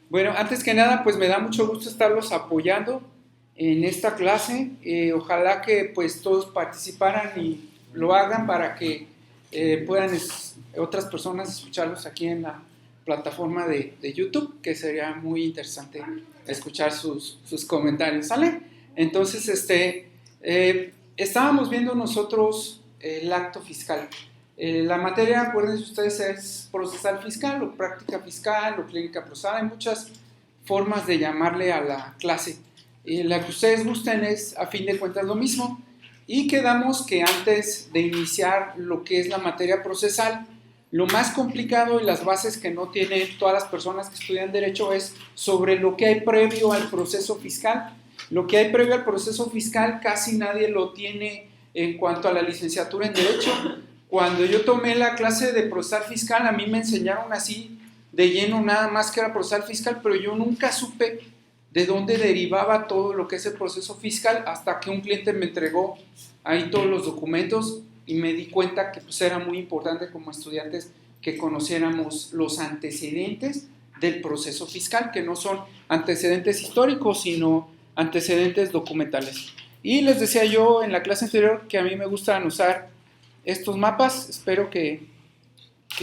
Bueno, antes que nada, pues me da mucho gusto estarlos apoyando en esta clase. Ojalá que pues todos participaran y lo hagan para que puedan otras personas escucharlos aquí en la plataforma de YouTube, que sería muy interesante escuchar sus comentarios, ¿sale? Entonces, estábamos viendo nosotros el acto fiscal. La materia, acuérdense ustedes, es procesal fiscal o práctica fiscal o clínica procesal. Hay muchas formas de llamarle a la clase. La que ustedes gusten es, a fin de cuentas, lo mismo. Y quedamos que antes de iniciar lo que es la materia procesal, lo más complicado y las bases que no tienen todas las personas que estudian Derecho es sobre lo que hay previo al proceso fiscal. Lo que hay previo al proceso fiscal casi nadie lo tiene en cuanto a la licenciatura en Derecho. Cuando yo tomé la clase de procesal fiscal, a mí me enseñaron así de lleno nada más que era procesal fiscal, pero yo nunca supe de dónde derivaba todo lo que es el proceso fiscal hasta que un cliente me entregó ahí todos los documentos y me di cuenta que pues era muy importante como estudiantes que conociéramos los antecedentes del proceso fiscal, que no son antecedentes históricos, sino antecedentes documentales. Y les decía yo en la clase anterior que a mí me gustan usar estos mapas. Espero que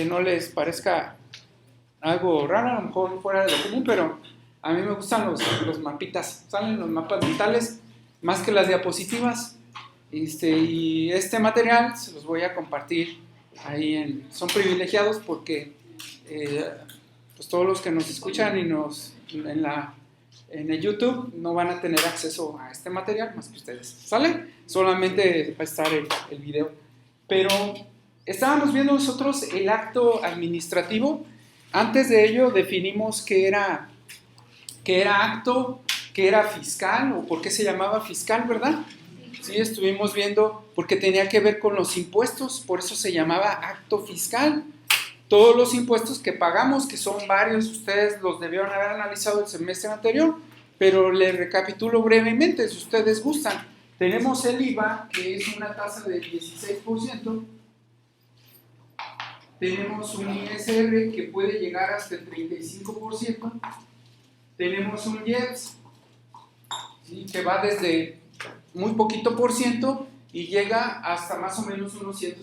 no les parezca algo raro, a lo mejor fuera de lo común, pero a mí me gustan los mapitas, salen los mapas mentales más que las diapositivas. Y este material se los voy a compartir ahí son privilegiados porque pues todos los que nos escuchan y en el YouTube no van a tener acceso a este material más que ustedes, ¿sale? Solamente va a estar el video. Pero estábamos viendo nosotros el acto administrativo. Antes de ello definimos qué era acto, qué era fiscal o por qué se llamaba fiscal, ¿verdad? Sí, estuvimos viendo porque tenía que ver con los impuestos, por eso se llamaba acto fiscal. Todos los impuestos que pagamos, que son varios, ustedes los debieron haber analizado el semestre anterior, pero les recapitulo brevemente si ustedes gustan. Tenemos el IVA, que es una tasa del 16%. Tenemos un ISR que puede llegar hasta el 35%. Tenemos un IEPS, ¿sí?, que va desde muy poquito por ciento y llega hasta más o menos unos 150%.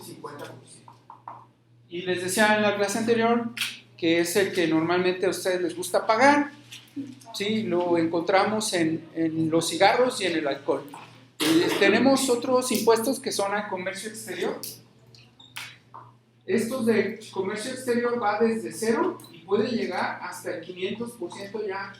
Y les decía en la clase anterior que es el que normalmente a ustedes les gusta pagar, ¿sí? Lo encontramos en los cigarros y en el alcohol. Tenemos otros impuestos que son al comercio exterior. Estos de comercio exterior va desde 0 y puede llegar hasta el 500% ya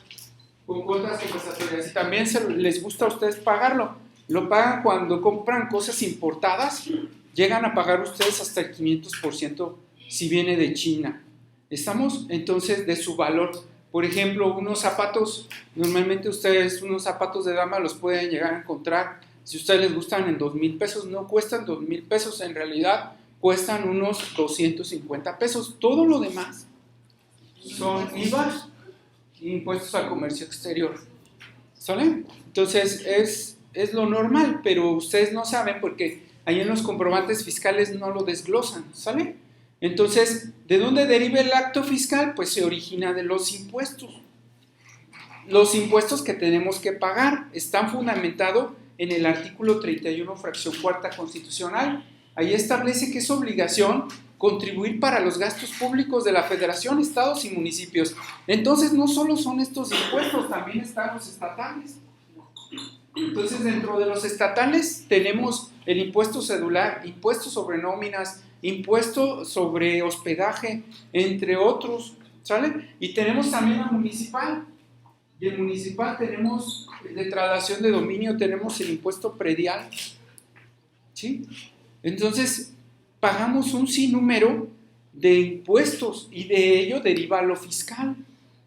con cuotas compensatorias. Y también les gusta a ustedes pagarlo. Lo pagan cuando compran cosas importadas, llegan a pagar ustedes hasta el 500% si viene de China. ¿Estamos? Entonces, de su valor. Por ejemplo, unos zapatos, normalmente ustedes unos zapatos de dama los pueden llegar a encontrar, si a ustedes les gustan, en 2,000 pesos. No cuestan 2,000 pesos, en realidad cuestan unos 250 pesos. Todo lo demás son IVA e impuestos al comercio exterior. ¿Sale? Entonces, es lo normal, pero ustedes no saben porque ahí en los comprobantes fiscales no lo desglosan, ¿sale? Entonces, ¿de dónde deriva el acto fiscal? Pues se origina de los impuestos. Los impuestos que tenemos que pagar están fundamentados en el artículo 31, fracción cuarta constitucional. Ahí establece que es obligación contribuir para los gastos públicos de la Federación, estados y municipios. Entonces, no solo son estos impuestos, también están los estatales. Entonces, dentro de los estatales tenemos el impuesto cedular, impuesto sobre nóminas, impuesto sobre hospedaje, entre otros, ¿sale? Y tenemos también el municipal. Y el municipal tenemos de trasladación de dominio, tenemos el impuesto predial, ¿sí? Entonces, pagamos un sinnúmero de impuestos y de ello deriva lo fiscal,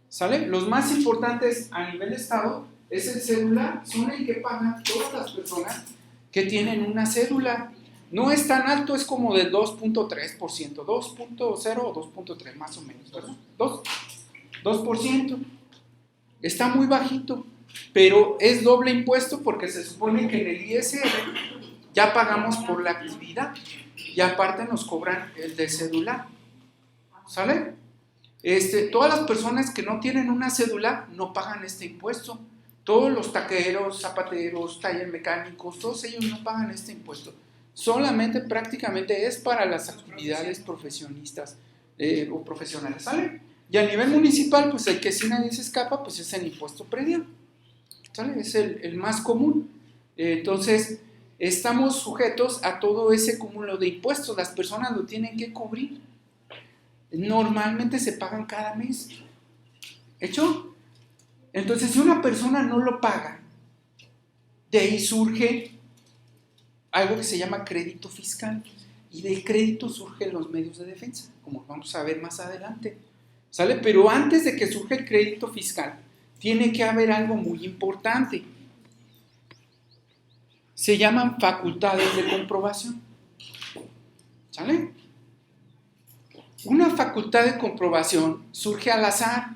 ¿sale? Los más importantes a nivel estado es el celular, son el que pagan todas las personas que tienen una cédula. No es tan alto, es como del 2.3%, 2.0 o 2.3 más o menos, ¿verdad? 2%. Está muy bajito, pero es doble impuesto porque se supone que en el ISR ya pagamos por la actividad y aparte nos cobran el de celular, ¿sale? Todas las personas que no tienen una cédula no pagan este impuesto. Todos los taqueros, zapateros, taller mecánicos, todos ellos no pagan este impuesto. Solamente prácticamente es para las actividades profesionistas o profesionales, ¿sale? Y a nivel municipal, pues el que si nadie se escapa, pues es el impuesto predial, ¿sale? Es el más común. Entonces, estamos sujetos a todo ese cúmulo de impuestos. Las personas lo tienen que cubrir. Normalmente se pagan cada mes. ¿Hecho? Entonces, si una persona no lo paga, de ahí surge algo que se llama crédito fiscal. Y del crédito surgen los medios de defensa, como vamos a ver más adelante. ¿Sale? Pero antes de que surja el crédito fiscal, tiene que haber algo muy importante. Se llaman facultades de comprobación. ¿Sale? Una facultad de comprobación surge al azar.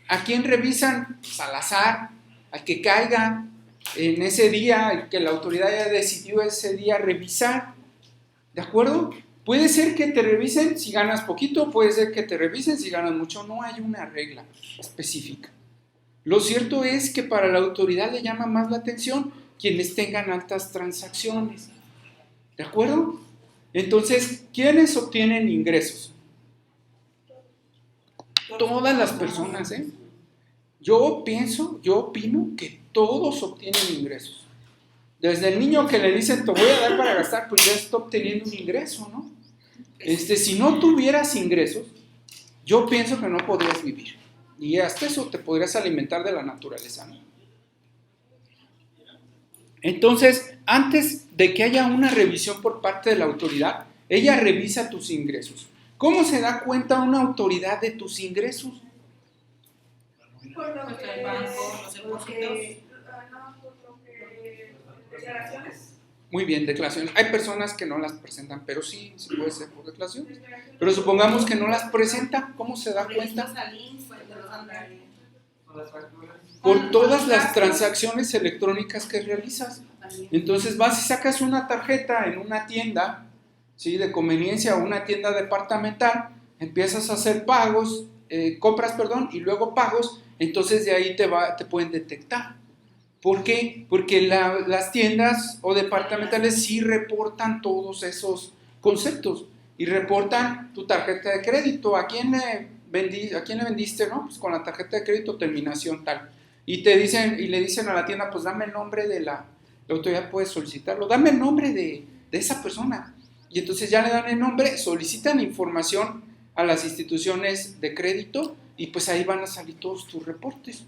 ¿A quién revisan? Pues al azar, al que caiga en ese día, el que la autoridad haya decidido ese día revisar. ¿De acuerdo? Puede ser que te revisen si ganas poquito, puede ser que te revisen si ganas mucho, no hay una regla específica. Lo cierto es que para la autoridad le llama más la atención quienes tengan altas transacciones. ¿De acuerdo? Entonces, ¿quiénes obtienen ingresos? Todas las personas, ¿eh? Yo opino que todos obtienen ingresos. Desde el niño que le dicen te voy a dar para gastar, pues ya está obteniendo un ingreso, ¿no? Si no tuvieras ingresos, yo pienso que no podrías vivir. Y hasta eso te podrías alimentar de la naturaleza, ¿no? Entonces, antes de que haya una revisión por parte de la autoridad, ella revisa tus ingresos. ¿Cómo se da cuenta una autoridad de tus ingresos? Por lo que el banco, los depósitos. Declaraciones. Muy bien, declaraciones. Hay personas que no las presentan, pero sí puede ser por declaración. Pero supongamos que no las presenta, ¿cómo se da cuenta? Por todas las transacciones electrónicas que realizas. Entonces vas y sacas una tarjeta en una tienda, ¿sí?, de conveniencia o una tienda departamental, empiezas a hacer pagos, compras, y luego pagos, entonces de ahí te pueden detectar. ¿Por qué? Porque las tiendas o departamentales sí reportan todos esos conceptos y reportan tu tarjeta de crédito. ¿A quién le vendiste? ¿No? Pues con la tarjeta de crédito terminación tal. Y le dicen a la tienda, pues dame el nombre de la autoridad, puedes solicitarlo, dame el nombre de esa persona. Y entonces ya le dan el nombre, solicitan información a las instituciones de crédito y pues ahí van a salir todos tus reportes.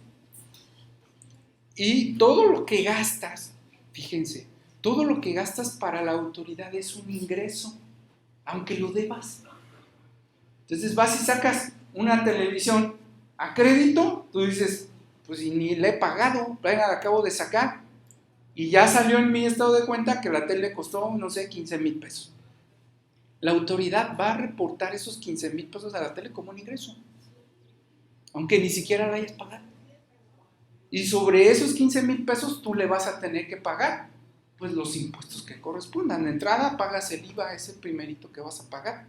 Y todo lo que gastas, fíjense, todo lo que gastas para la autoridad es un ingreso, aunque lo debas. Entonces vas y sacas una televisión a crédito, tú dices, pues ni le he pagado, la acabo de sacar. Y ya salió en mi estado de cuenta que la tele costó, no sé, 15,000 pesos. La autoridad va a reportar esos 15,000 pesos a la tele como un ingreso, aunque ni siquiera la hayas pagado. Y sobre esos 15,000 pesos tú le vas a tener que pagar pues los impuestos que correspondan. De entrada pagas el IVA, es el primerito que vas a pagar,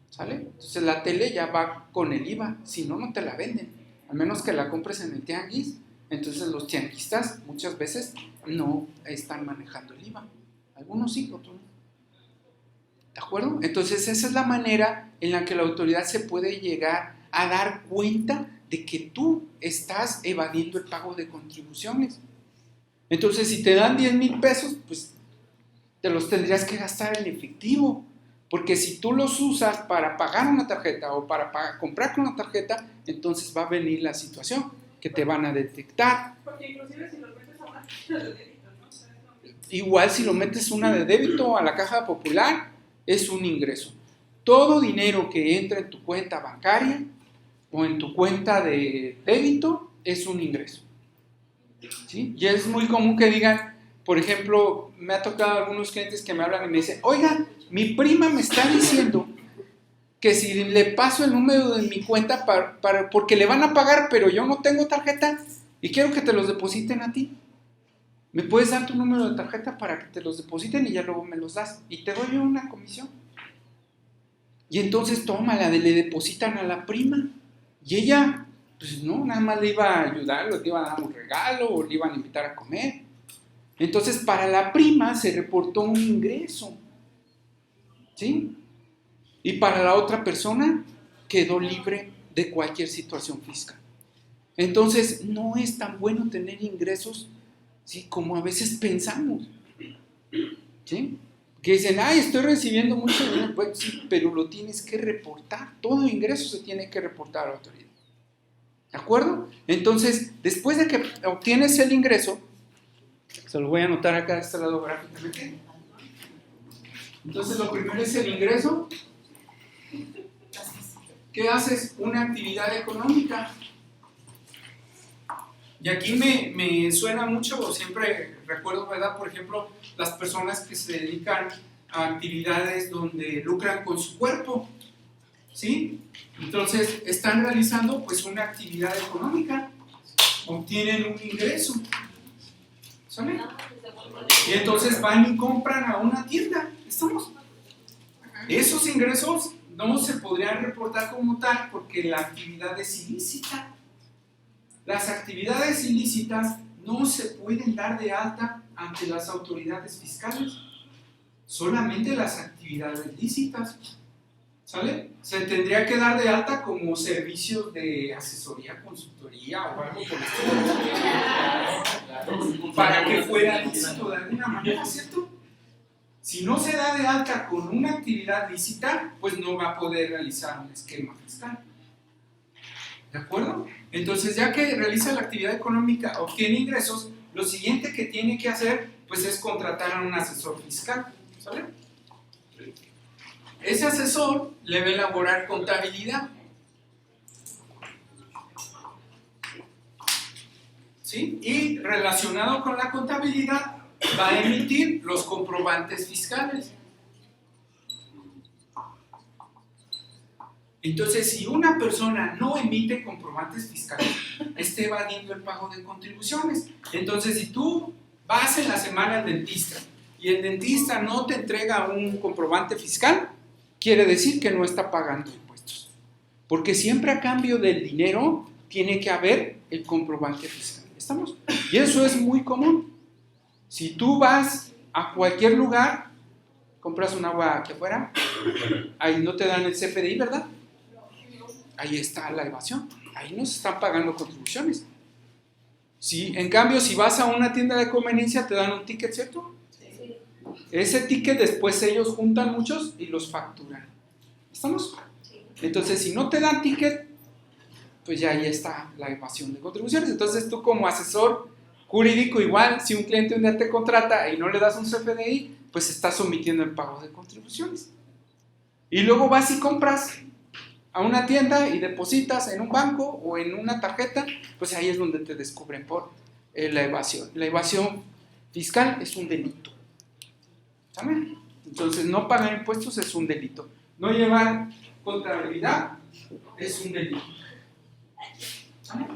¿sale? Entonces la tele ya va con el IVA, si no, no te la venden, al menos que la compres en el tianguis. Entonces los tianguistas muchas veces no están manejando el IVA, algunos sí, otros no. ¿De acuerdo? Entonces esa es la manera en la que la autoridad se puede llegar a dar cuenta de que tú estás evadiendo el pago de contribuciones. Entonces, si te dan 10,000 pesos, pues te los tendrías que gastar en efectivo, porque si tú los usas para pagar una tarjeta o para comprar con una tarjeta, entonces va a venir la situación que te van a detectar. Porque inclusive si los metes a una tarjeta de débito, ¿no? Igual si lo metes una de débito a la caja popular, es un ingreso. Todo dinero que entra en tu cuenta bancaria o en tu cuenta de débito es un ingreso, ¿sí? Y es muy común que digan, por ejemplo, me ha tocado algunos clientes que me hablan y me dicen, oiga, mi prima me está diciendo que si le paso el número de mi cuenta porque le van a pagar, pero yo no tengo tarjeta y quiero que te los depositen a ti. ¿Me puedes dar tu número de tarjeta para que te los depositen y ya luego me los das? Y te doy una comisión. Y entonces tómala, le depositan a la prima. Y ella, pues no, nada más le iba a ayudar, le iba a dar un regalo o le iban a invitar a comer. Entonces, para la prima se reportó un ingreso, ¿sí? Y para la otra persona quedó libre de cualquier situación fiscal. Entonces, no es tan bueno tener ingresos, ¿sí?, como a veces pensamos, ¿sí? Que dicen, ay, estoy recibiendo mucho dinero. Pues sí, pero lo tienes que reportar. Todo ingreso se tiene que reportar a la autoridad. ¿De acuerdo? Entonces, después de que obtienes el ingreso, se lo voy a anotar acá de este lado gráficamente. Entonces, lo primero es el ingreso. ¿Qué haces? Una actividad económica. Y aquí me suena mucho, o siempre recuerdo, ¿verdad? Por ejemplo, las personas que se dedican a actividades donde lucran con su cuerpo, ¿sí? Entonces, están realizando pues una actividad económica, obtienen un ingreso, ¿sale? Y entonces van y compran a una tienda, ¿estamos? Esos ingresos no se podrían reportar como tal porque la actividad es ilícita. Las actividades ilícitas no se pueden dar de alta ante las autoridades fiscales, solamente las actividades lícitas, ¿sale? Se tendría que dar de alta como servicios de asesoría, consultoría o algo por el estilo, para que fuera lícito de alguna manera, ¿cierto? Si no se da de alta con una actividad lícita, pues no va a poder realizar un esquema fiscal. ¿De acuerdo? Entonces, ya que realiza la actividad económica, obtiene ingresos, lo siguiente que tiene que hacer, pues es contratar a un asesor fiscal, ¿sale? Ese asesor le va a elaborar contabilidad, ¿sí? Y relacionado con la contabilidad, va a emitir los comprobantes fiscales. Entonces, si una persona no emite comprobantes fiscales, está evadiendo el pago de contribuciones. Entonces, si tú vas en la semana al dentista y el dentista no te entrega un comprobante fiscal, quiere decir que no está pagando impuestos. Porque siempre a cambio del dinero tiene que haber el comprobante fiscal. ¿Estamos? Y eso es muy común. Si tú vas a cualquier lugar, compras un agua aquí afuera, ahí no te dan el CFDI, ¿verdad? Ahí está la evasión, ahí no se están pagando contribuciones. ¿Sí? En cambio, si vas a una tienda de conveniencia, te dan un ticket, ¿cierto? Sí. Ese ticket después ellos juntan muchos y los facturan. ¿Estamos? Sí. Entonces, si no te dan ticket, pues ya ahí está la evasión de contribuciones. Entonces, tú como asesor jurídico, igual, si un cliente un día te contrata y no le das un CFDI, pues estás omitiendo el pago de contribuciones. Y luego vas y compras a una tienda y depositas en un banco o en una tarjeta, pues ahí es donde te descubren por la evasión. La evasión fiscal es un delito, ¿saben? Entonces, no pagar impuestos es un delito. No llevar contabilidad es un delito, ¿saben?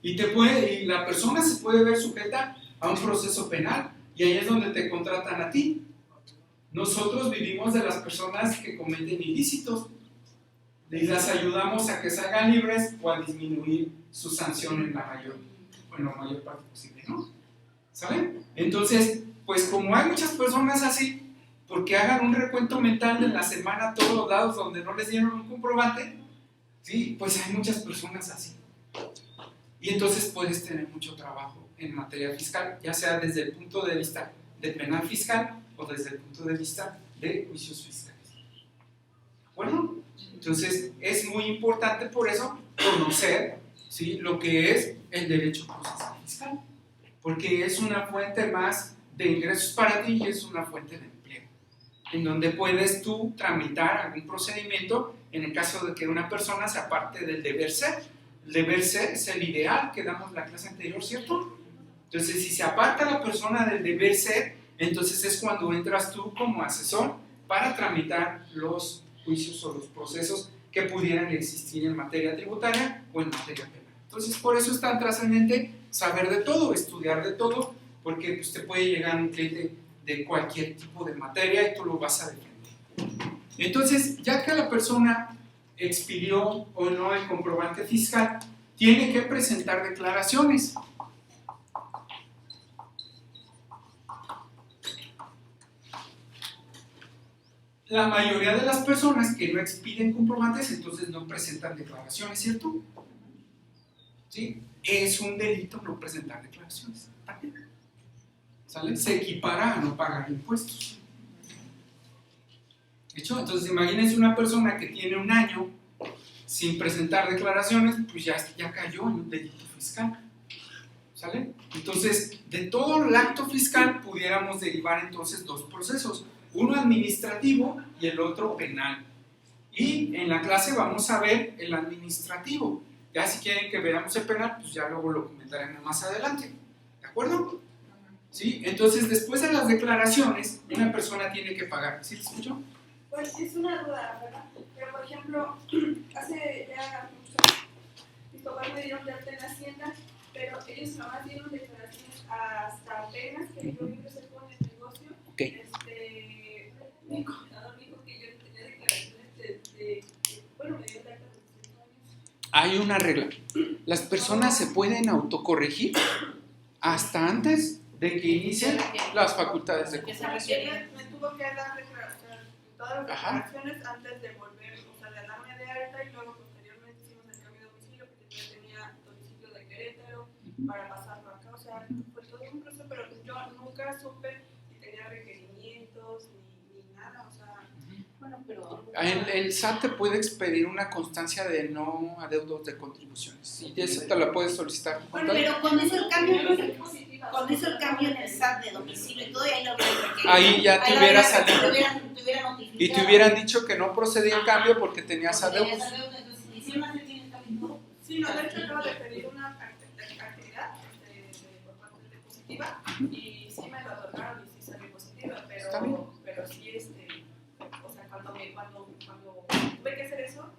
Y la persona se puede ver sujeta a un proceso penal y ahí es donde te contratan a ti. Nosotros vivimos de las personas que cometen ilícitos y las ayudamos a que salgan libres o a disminuir su sanción en la mayor parte posible, ¿no? ¿Saben? Entonces, pues como hay muchas personas así, porque hagan un recuento mental de la semana a todos los lados donde no les dieron un comprobante, ¿sí? Pues hay muchas personas así. Y entonces puedes tener mucho trabajo en materia fiscal, ya sea desde el punto de vista de penal fiscal o desde el punto de vista de juicios fiscales. ¿De acuerdo? Entonces, es muy importante por eso conocer, ¿sí?, lo que es el derecho procesal fiscal, porque es una fuente más de ingresos para ti y es una fuente de empleo, en donde puedes tú tramitar algún procedimiento en el caso de que una persona se aparte del deber ser. El deber ser es el ideal que damos en la clase anterior, ¿cierto? Entonces, si se aparta la persona del deber ser, entonces es cuando entras tú como asesor para tramitar los juicios o los procesos que pudieran existir en materia tributaria o en materia penal. Entonces, por eso es tan trascendente saber de todo, estudiar de todo, porque pues, te puede llegar un cliente de cualquier tipo de materia y tú lo vas a defender. Entonces, ya que la persona expidió o no el comprobante fiscal, tiene que presentar declaraciones. La mayoría de las personas que no expiden comprobantes, entonces no presentan declaraciones, ¿cierto? ¿Sí? Es un delito no presentar declaraciones. ¿Sale? Se equipara a no pagar impuestos. ¿Hecho? Entonces imagínense una persona que tiene un año sin presentar declaraciones, pues ya cayó en un delito fiscal. ¿Sale? Entonces, de todo el acto fiscal pudiéramos derivar entonces dos procesos, uno administrativo y el otro penal. Y en la clase vamos a ver el administrativo. Ya si quieren que veamos el penal, pues ya luego lo comentaremos más adelante. ¿De acuerdo? ¿Sí? Entonces, después de las declaraciones, una persona tiene que pagar. ¿Sí te escucho? Pues es una duda, ¿verdad? Pero por ejemplo, hace ya mis papás me dieron de alta en Hacienda, pero ellos jamás dieron declaraciones hasta apenas que yo empecé con el negocio. Okay. Mi contador dijo que yo tenía declaraciones desde, bueno, me dieron de alta desde 5 años. Hay una regla. Las personas se pueden autocorregir hasta antes de que inicien las facultades de control. Me tuvo que dar todas las declaraciones antes de volver, o sea, de darme de alta, y luego posteriormente hicimos el cambio de domicilio porque yo tenía domicilio de Querétaro para pasarlo acá, o sea, fue todo un proceso, pero yo nunca supe si tenía requerimientos ni nada, o sea, bueno, pero... El SAT te puede expedir una constancia de no adeudos de contribuciones y esa te la puedes solicitar. Bueno, pero con eso el cambio en el SAT de domicilio y todo, y ahí lo ahí ya te hubiera salido. Te hubiera notificado. Y te hubieran dicho que no procedía el cambio porque tenías adeudos. Sí, no, de hecho acabo de pedir una actividad por parte de positiva y sí me la otorgaron y sí salió positiva, pero sí, o sea, cuando tuve que hacer eso,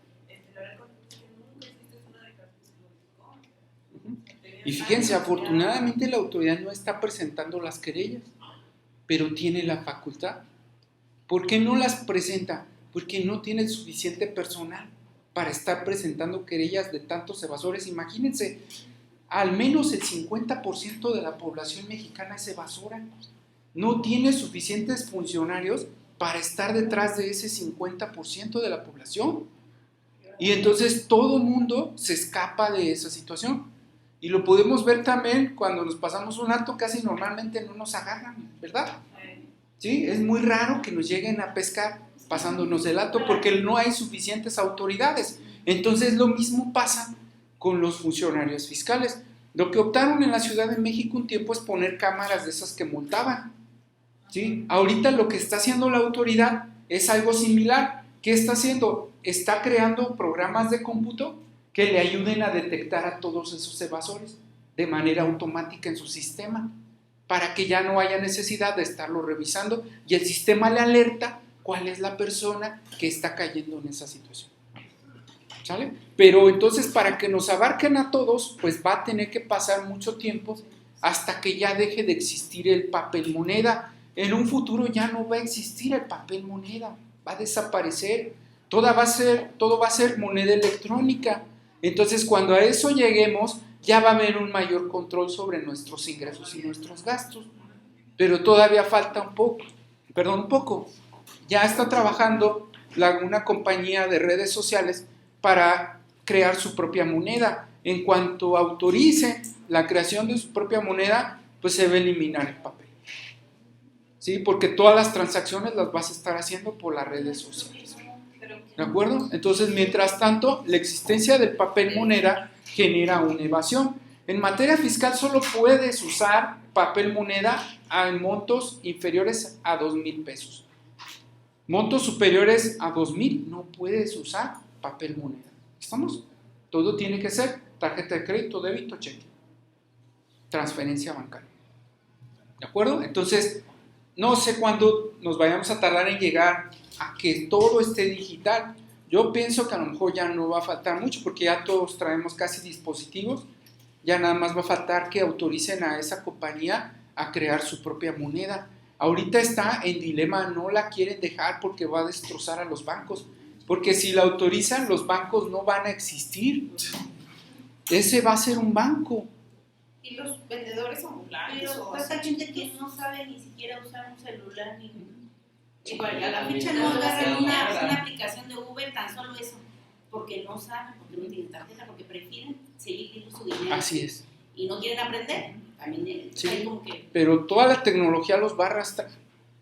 la verdad es que nunca hiciste una declaración. Y fíjense, afortunadamente la autoridad no está presentando las querellas, pero tiene la facultad. ¿Por qué no las presenta? Porque no tiene el suficiente personal para estar presentando querellas de tantos evasores. Imagínense, al menos el 50% de la población mexicana es evasora. No tiene suficientes funcionarios para estar detrás de ese 50% de la población. Y entonces todo mundo se escapa de esa situación. Y lo podemos ver también cuando nos pasamos un alto, casi normalmente no nos agarran, ¿verdad? ¿Sí? Es muy raro que nos lleguen a pescar pasándonos el alto porque no hay suficientes autoridades. Entonces lo mismo pasa con los funcionarios fiscales. Lo que optaron en la Ciudad de México un tiempo es poner cámaras de esas que multaban. ¿Sí? Ahorita lo que está haciendo la autoridad es algo similar. ¿Qué está haciendo? Está creando programas de cómputo que le ayuden a detectar a todos esos evasores de manera automática en su sistema, para que ya no haya necesidad de estarlo revisando y el sistema le alerta cuál es la persona que está cayendo en esa situación. ¿Sale? Pero entonces, para que nos abarquen a todos, pues va a tener que pasar mucho tiempo hasta que ya deje de existir el papel moneda. En un futuro ya no va a existir el papel moneda, va a desaparecer. Todo va a ser moneda electrónica. Entonces, cuando a eso lleguemos, ya va a haber un mayor control sobre nuestros ingresos y nuestros gastos. Pero todavía falta un poco. Ya está trabajando una compañía de redes sociales para crear su propia moneda. En cuanto autorice la creación de su propia moneda, pues se va a eliminar el papel. ¿Sí? Porque todas las transacciones las vas a estar haciendo por las redes sociales. ¿De acuerdo? Entonces, mientras tanto, la existencia del papel moneda genera una evasión. En materia fiscal solo puedes usar papel moneda en montos inferiores a 2,000 pesos. Montos superiores a 2,000 no puedes usar papel moneda. ¿Estamos? Todo tiene que ser tarjeta de crédito, débito, cheque. Transferencia bancaria. ¿De acuerdo? Entonces, no sé cuándo nos vayamos a tardar en llegar a que todo esté digital. Yo pienso que a lo mejor ya no va a faltar mucho porque ya todos traemos casi dispositivos. Ya nada más va a faltar que autoricen a esa compañía a crear su propia moneda. Ahorita está en dilema, no la quieren dejar porque va a destrozar a los bancos. Porque si la autorizan, los bancos no van a existir. Ese va a ser un banco. Y los vendedores ambulantes. Pero pasa gente que no sabe ni siquiera usar un celular ni... Igual, a la fecha no no agarran una una aplicación de Uber, tan solo eso, porque no saben, porque no tienen tarjeta, porque prefieren seguir viendo su dinero. Así es. Y no quieren aprender. También Sí. hay como que... Pero toda la tecnología los va a arrastrar.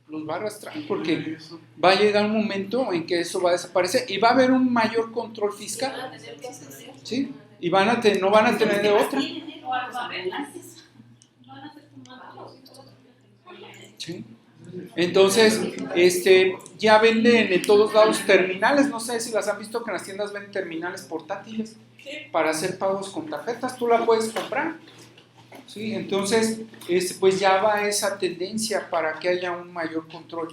Los va a arrastrar porque va a llegar un momento en que eso va a desaparecer y va a haber un mayor control fiscal. van a tener que hacer. ¿Sí? Y no van a tener de otra. ¿Sí? Entonces, ya venden en todos lados terminales, no sé si las han visto que en las tiendas venden terminales portátiles para hacer pagos con tarjetas, tú la puedes comprar. ¿Sí? Entonces, pues ya va esa tendencia para que haya un mayor control.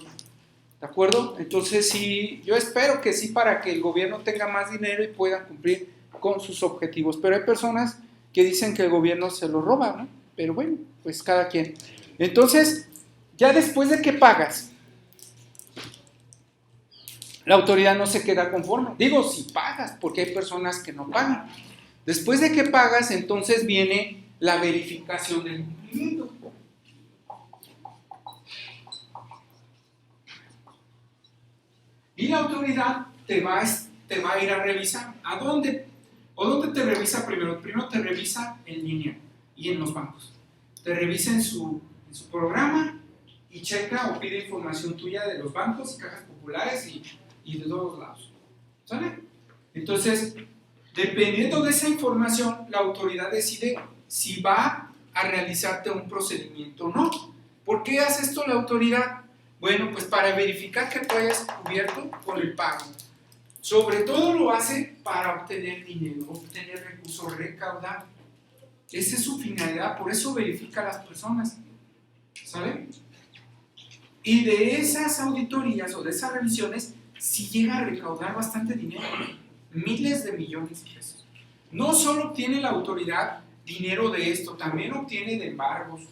¿De acuerdo? Entonces, sí, yo espero que sí, para que el gobierno tenga más dinero y pueda cumplir con sus objetivos. Pero hay personas que dicen que el gobierno se lo roba, ¿no? Pero bueno, pues cada quien. Entonces, ya después de que pagas, la autoridad no se queda conforme. Digo, si pagas, porque hay personas que no pagan. Después de que pagas, entonces viene la verificación del cumplimiento. Y la autoridad te va a ir a revisar. ¿A dónde? ¿O dónde te revisa primero? Primero te revisa en línea y en los bancos. Te revisa en su programa y checa o pide información tuya de los bancos y cajas populares y de todos lados. ¿Sale? Entonces, dependiendo de esa información, la autoridad decide si va a realizarte un procedimiento o no. ¿Por qué hace esto la autoridad? Bueno, pues para verificar que tú hayas cubierto con el pago. Sobre todo lo hace para obtener dinero, obtener recursos, recaudar. Esa es su finalidad, por eso verifica a las personas. ¿Sabe? Y de esas auditorías o de esas revisiones, sí llega a recaudar bastante dinero, miles de millones de pesos. No solo obtiene la autoridad dinero de esto, también obtiene de embargos,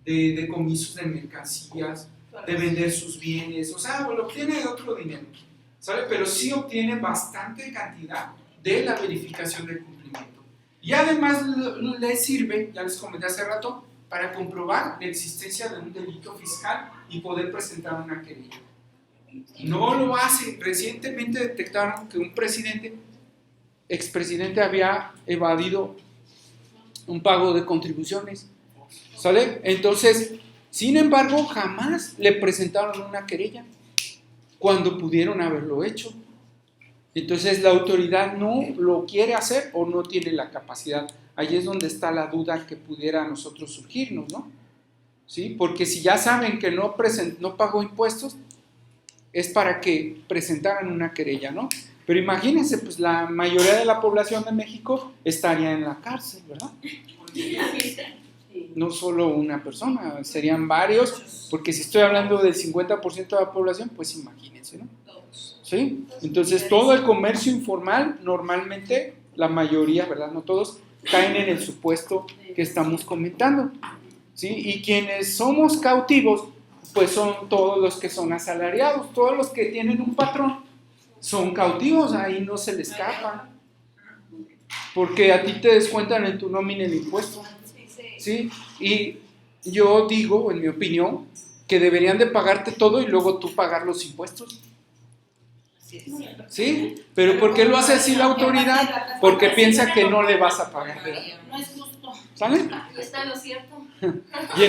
de decomisos de mercancías, de vender sus bienes, o sea, lo obtiene de otro dinero, ¿sabe? Pero sí obtiene bastante cantidad de la verificación del cumplimiento. Y además le sirve, ya les comenté hace rato, para comprobar la existencia de un delito fiscal y poder presentar una querella. No lo hace. Recientemente detectaron que un expresidente había evadido un pago de contribuciones, ¿sale? Entonces, sin embargo, jamás le presentaron una querella cuando pudieron haberlo hecho. Entonces, la autoridad no lo quiere hacer o no tiene la capacidad. Ahí es donde está la duda que pudiera a nosotros surgirnos, ¿no? ¿Sí? Porque si ya saben que no pagó impuestos, es para que presentaran una querella, ¿no? Pero imagínense, pues la mayoría de la población de México estaría en la cárcel, ¿verdad? No solo una persona, serían varios, porque si estoy hablando del 50% de la población, pues imagínense, ¿no? ¿Sí? Entonces todo el comercio informal, normalmente, la mayoría, ¿verdad? No todos, caen en el supuesto que estamos comentando, ¿sí? Y quienes somos cautivos, pues son todos los que son asalariados, todos los que tienen un patrón, son cautivos, ahí no se les escapa, porque a ti te descuentan en tu nómina el impuesto, ¿sí? Y yo digo, en mi opinión, que deberían de pagarte todo y luego tú pagar los impuestos. ¿Sí? Pero ¿por qué lo hace así la autoridad? Porque piensa que no le vas a pagar, ¿verdad? No es justo. ¿Sale? Está lo cierto. Y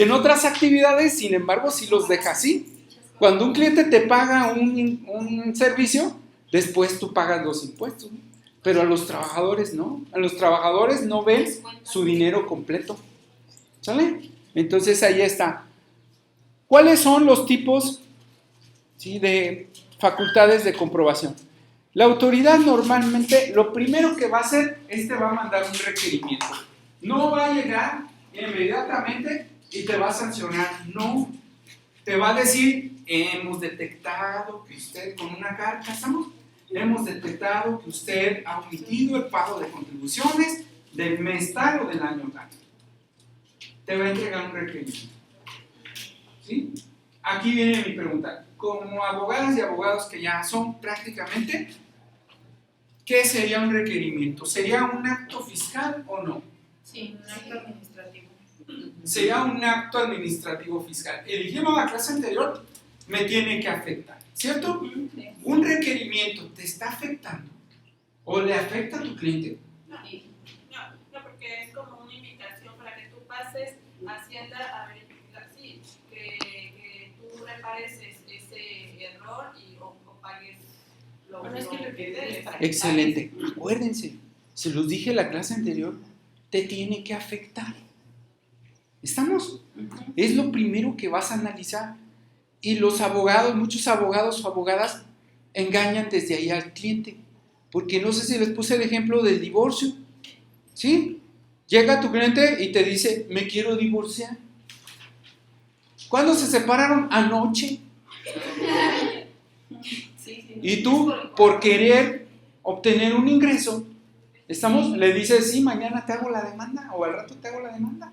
en otras actividades, sin embargo, si los dejas así. Cuando un cliente te paga un servicio, después tú pagas los impuestos, ¿no? Pero a los trabajadores no. A los trabajadores no ven su dinero completo. ¿Sale? Entonces ahí está. ¿Cuáles son los tipos, ¿sí?, de facultades de comprobación? La autoridad normalmente lo primero que va a hacer es te va a mandar un requerimiento. No va a llegar inmediatamente y te va a sancionar. No. Te va a decir, hemos detectado que usted, con una carta, hemos detectado que usted ha omitido el pago de contribuciones del mes tal o del año tal. Te va a entregar un requerimiento. ¿Sí? aquí viene mi pregunta. Como abogadas y abogados que ya son prácticamente, ¿qué sería un requerimiento? ¿Sería un acto fiscal o no? Sí, un acto administrativo. Sería un acto administrativo fiscal. El idioma de la clase anterior me tiene que afectar, ¿cierto? Sí. ¿Un requerimiento te está afectando o le afecta a tu cliente? No, porque es como una invitación para que tú pases a Hacienda a verificar, sí, que tú repares ese error o pagues lo Bueno, es que lo que debes para Excelente. Acuérdense, se los dije en la clase anterior, te tiene que afectar. ¿Estamos? Es lo primero que vas a analizar. Y los abogados, muchos abogados o abogadas, engañan desde ahí al cliente. Porque no sé si les puse el ejemplo del divorcio. ¿Sí? Llega tu cliente y te dice, me quiero divorciar. ¿Cuándo se separaron? Anoche. Y tú, por querer obtener un ingreso, le dices, sí, mañana te hago la demanda o al rato te hago la demanda.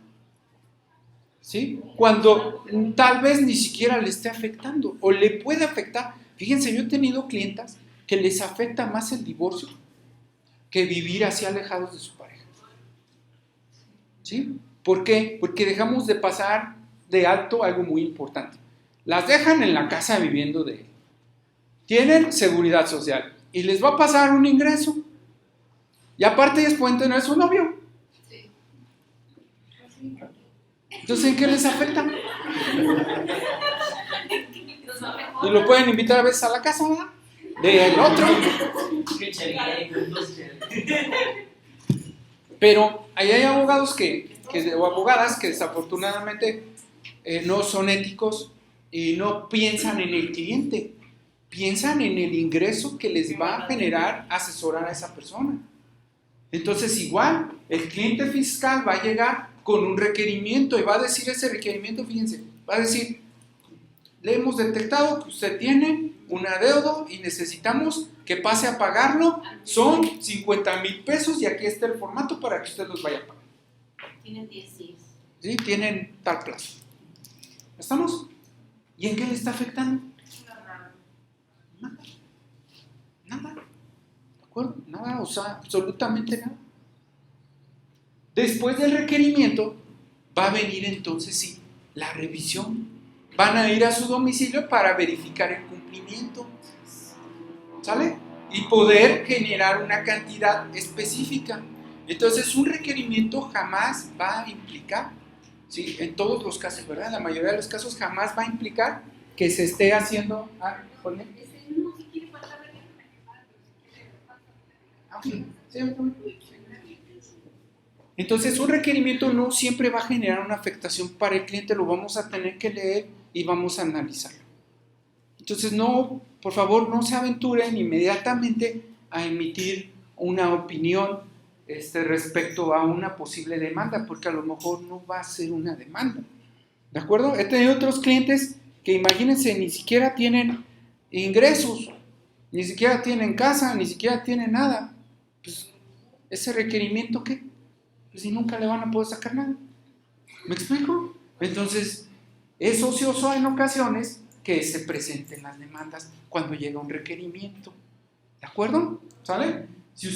¿Sí? Cuando tal vez ni siquiera le esté afectando o le puede afectar. Fíjense, yo he tenido clientas que les afecta más el divorcio que vivir así alejados de su pareja. ¿Sí? ¿Por qué? Porque dejamos de pasar de alto algo muy importante. Las dejan en la casa viviendo de él. Tienen seguridad social y les va a pasar un ingreso. Y aparte ellos pueden tener su novio. Entonces, ¿en qué les afecta? Y lo pueden invitar a veces a la casa, ¿verdad? Del otro. Pero ahí hay abogados o abogadas que desafortunadamente no son éticos y no piensan en el cliente. Piensan en el ingreso que les va a generar asesorar a esa persona. Entonces, igual, el cliente fiscal va a llegar con un requerimiento y va a decir ese requerimiento, fíjense, va a decir, le hemos detectado que usted tiene un adeudo y necesitamos que pase a pagarlo, son 50,000 pesos y aquí está el formato para que usted los vaya a pagar. Tienen 10 días. ¿Sí? Tienen tal plazo. ¿Estamos? ¿Y en qué le está afectando? Nada. ¿De acuerdo? Nada, o sea, absolutamente nada. Después del requerimiento va a venir entonces sí la revisión. Van a ir a su domicilio para verificar el cumplimiento. ¿Sale? Y poder generar una cantidad específica. Entonces un requerimiento jamás va a implicar, ¿sí? En todos los casos, ¿verdad? En la mayoría de los casos jamás va a implicar que se esté haciendo... Entonces un requerimiento no siempre va a generar una afectación para el cliente, lo vamos a tener que leer y vamos a analizarlo. Entonces no, por favor, no se aventuren inmediatamente a emitir una opinión respecto a una posible demanda, porque a lo mejor no va a ser una demanda. ¿De acuerdo? He tenido otros clientes que, imagínense, ni siquiera tienen ingresos, ni siquiera tienen casa, ni siquiera tienen nada. Pues, ¿ese requerimiento qué? Pues si nunca le van a poder sacar nada. ¿Me explico? Entonces, es ocioso en ocasiones que se presenten las demandas cuando llega un requerimiento. ¿De acuerdo? ¿Sale? Si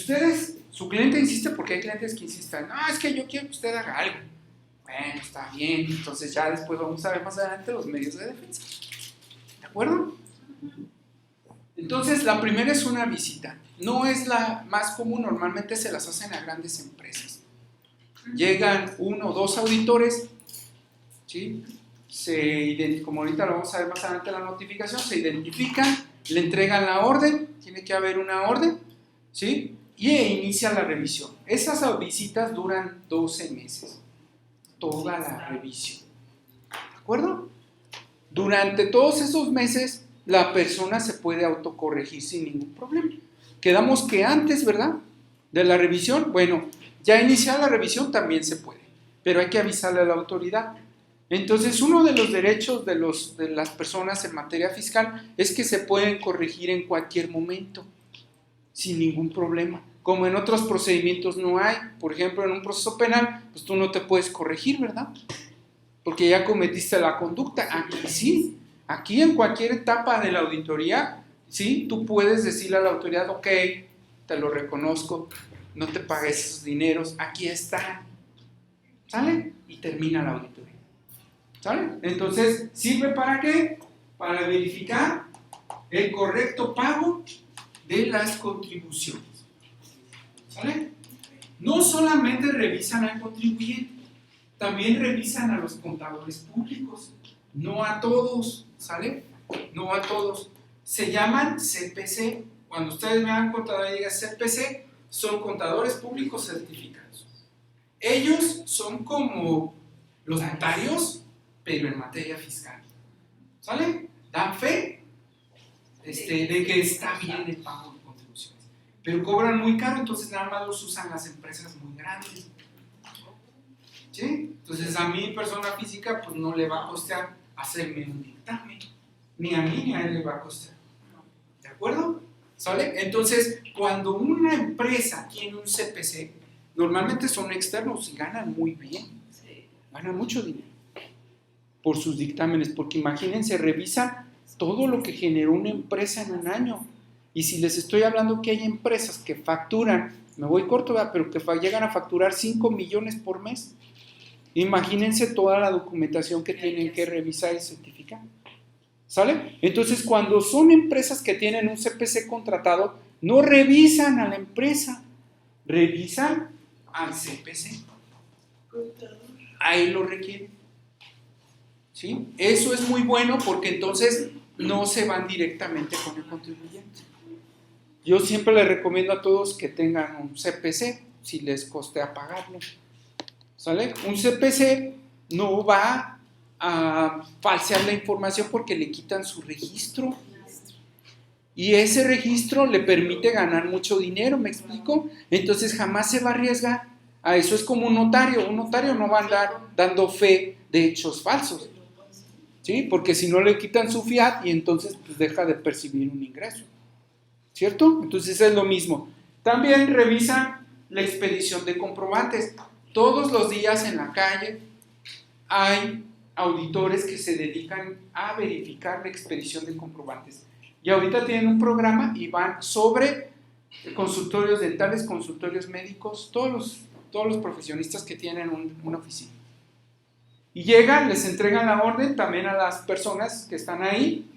su cliente insiste, porque hay clientes que insisten, no, es que yo quiero que usted haga algo. Bueno, está bien, entonces ya después vamos a ver más adelante los medios de defensa. ¿De acuerdo? Entonces, la primera es una visita. No es la más común, normalmente se las hacen a grandes empresas. Llegan 1 o 2 auditores, ¿sí? Como ahorita lo vamos a ver más adelante en la notificación, se identifican, le entregan la orden, tiene que haber una orden, ¿sí? Y inicia la revisión. Esas visitas duran 12 meses, toda la revisión. ¿De acuerdo? Durante todos esos meses, la persona se puede autocorregir sin ningún problema. Quedamos que antes, ¿verdad?, de la revisión, bueno, ya iniciar la revisión también se puede, pero hay que avisarle a la autoridad. Entonces, uno de los derechos de las personas en materia fiscal es que se pueden corregir en cualquier momento, sin ningún problema. Como en otros procedimientos no hay. Por ejemplo, en un proceso penal, pues tú no te puedes corregir, ¿verdad? Porque ya cometiste la conducta. Aquí sí. Aquí en cualquier etapa de la auditoría, ¿sí? Tú puedes decirle a la autoridad, ok, te lo reconozco, no te pagues esos dineros, aquí están, ¿sale? Y termina la auditoría, ¿sale? Entonces, ¿sirve para qué? Para verificar el correcto pago de las contribuciones, ¿sale? No solamente revisan al contribuyente, también revisan a los contadores públicos, no a todos, ¿sale? No a todos. Se llaman CPC. Cuando ustedes vean contador y digan CPC, son contadores públicos certificados. Ellos son como los notarios, pero en materia fiscal, ¿sale? Dan fe de que está bien el pago de contribuciones, pero cobran muy caro, entonces nada más los usan las empresas muy grandes, ¿sí? Entonces a mi persona física pues no le va a costear hacerme un dictamen, ni a mí ni a él le va a costear, ¿de acuerdo? ¿Sale? Entonces cuando una empresa tiene un CPC, normalmente son externos y ganan muy bien, ganan mucho dinero por sus dictámenes, porque imagínense, revisan todo lo que generó una empresa en un año. Y si les estoy hablando que hay empresas que facturan, me voy corto, pero que llegan a facturar 5 millones por mes, imagínense toda la documentación que tienen que revisar y certificar, ¿sale? Entonces, cuando son empresas que tienen un CPC contratado, no revisan a la empresa, revisan al CPC. Ahí lo requieren, ¿sí? Eso es muy bueno porque entonces no se van directamente con el contribuyente. Yo siempre les recomiendo a todos que tengan un CPC, si les costea pagarlo, ¿sale? Un CPC no va a falsear la información porque le quitan su registro. Y ese registro le permite ganar mucho dinero, ¿me explico? Entonces jamás se va a arriesgar. A eso es como un notario no va a andar dando fe de hechos falsos, ¿sí? Porque si no le quitan su fiat y entonces pues deja de percibir un ingreso, ¿cierto? Entonces es lo mismo. También revisan la expedición de comprobantes. Todos los días en la calle hay auditores que se dedican a verificar la expedición de comprobantes. Y ahorita tienen un programa y van sobre consultorios dentales, consultorios médicos, todos los profesionistas que tienen una oficina. Y llegan, les entregan la orden también a las personas que están ahí,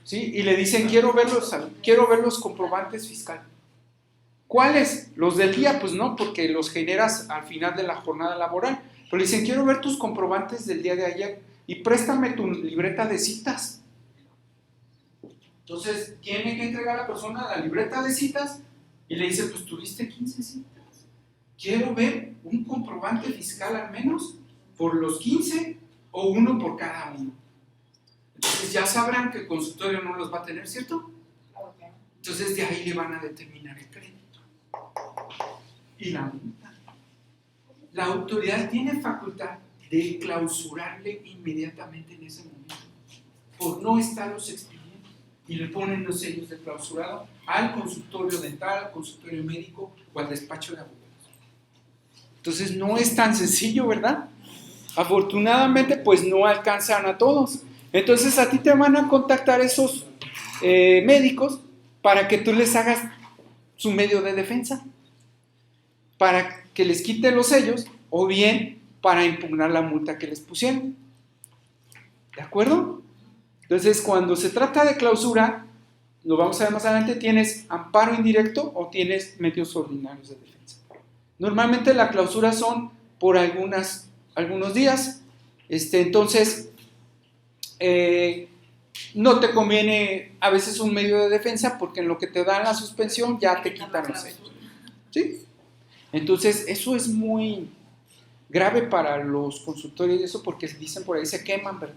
¿sí? Y le dicen, quiero ver los comprobantes fiscales. ¿Cuáles? ¿Los del día? Pues no, porque los generas al final de la jornada laboral. Pero le dicen, quiero ver tus comprobantes del día de ayer y préstame tu libreta de citas. Entonces, tiene que entregar a la persona la libreta de citas y le dice, pues tuviste 15 citas. Quiero ver un comprobante fiscal al menos por los 15 o uno por cada uno. Entonces ya sabrán que el consultorio no los va a tener, ¿cierto? Entonces de ahí le van a determinar el crédito. Y la multa. La autoridad tiene facultad de clausurarle inmediatamente en ese momento por no estarlos expidiendo y le ponen los sellos de clausurado al consultorio dental, al consultorio médico o al despacho de abogados. Entonces no es tan sencillo, ¿verdad? Afortunadamente pues no alcanzan a todos. Entonces a ti te van a contactar esos médicos para que tú les hagas su medio de defensa, para que les quite los sellos o bien para impugnar la multa que les pusieron. ¿De acuerdo? Entonces cuando se trata de clausura, lo vamos a ver más adelante, tienes amparo indirecto o tienes medios ordinarios de defensa. Normalmente la clausura son por algunos días, entonces no te conviene a veces un medio de defensa porque en lo que te dan la suspensión ya te quitan los sellos, ¿sí? Entonces eso es muy grave para los consultorios y eso porque dicen por ahí se queman, ¿verdad?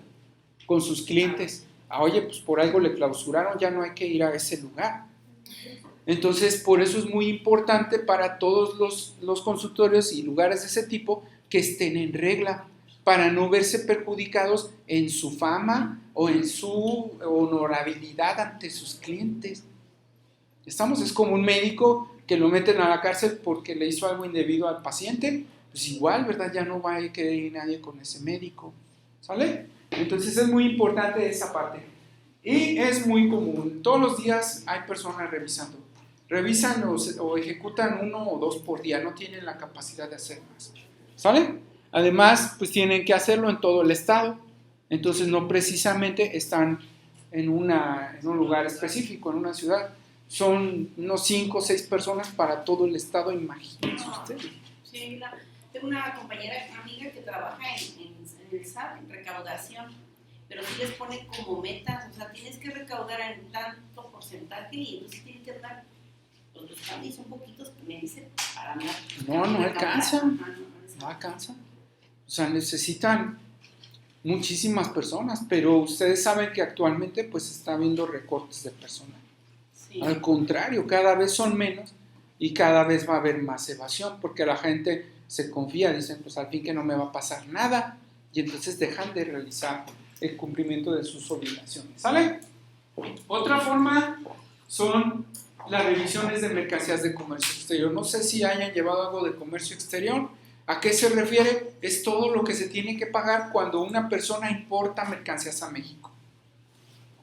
Con sus clientes. Oye, pues por algo le clausuraron, ya no hay que ir a ese lugar. Entonces por eso es muy importante para todos los consultorios y lugares de ese tipo que estén en regla para no verse perjudicados en su fama o en su honorabilidad ante sus clientes. Es como un médico que lo meten a la cárcel porque le hizo algo indebido al paciente, pues igual, ¿verdad? Ya no va a querer ir nadie con ese médico, ¿sale? Entonces es muy importante esa parte. Y es muy común, todos los días hay personas revisando. Revisan o ejecutan 1 o 2 por día, no tienen la capacidad de hacer más. ¿Sale? Además, pues tienen que hacerlo en todo el estado. Entonces no precisamente están en un lugar específico, en una ciudad. Son unos 5 o 6 personas para todo el estado, imagínense ustedes. Sí, tengo una compañera, amiga que trabaja en el SAT, en recaudación, pero sí les pone como metas, o sea, tienes que recaudar en tanto porcentaje y entonces tienes que dar, pues los cambios son poquitos, me dicen, para nada. No alcanza, no alcanza. O sea, necesitan muchísimas personas, pero ustedes saben que actualmente pues está habiendo recortes de personal. Sí. Al contrario, cada vez son menos y cada vez va a haber más evasión, porque la gente se confía, dicen, pues al fin que no me va a pasar nada, y entonces dejan de realizar el cumplimiento de sus obligaciones. ¿Sale? Otra forma son las revisiones de mercancías de comercio exterior. No sé si hayan llevado algo de comercio exterior. ¿A qué se refiere? Es todo lo que se tiene que pagar cuando una persona importa mercancías a México.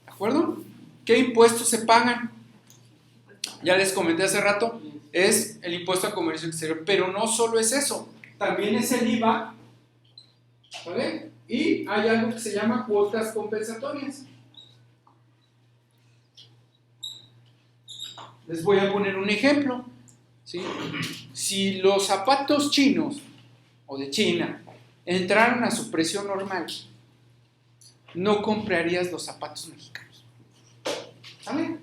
¿De acuerdo? ¿Qué impuestos se pagan? Ya les comenté hace rato, es el impuesto a comercio exterior, pero no solo es eso, también es el IVA, ¿vale? Y hay algo que se llama cuotas compensatorias. Les voy a poner un ejemplo, ¿sí? Si los zapatos chinos o de China entraron a su precio normal, no comprarías los zapatos mexicanos. ¿Sale?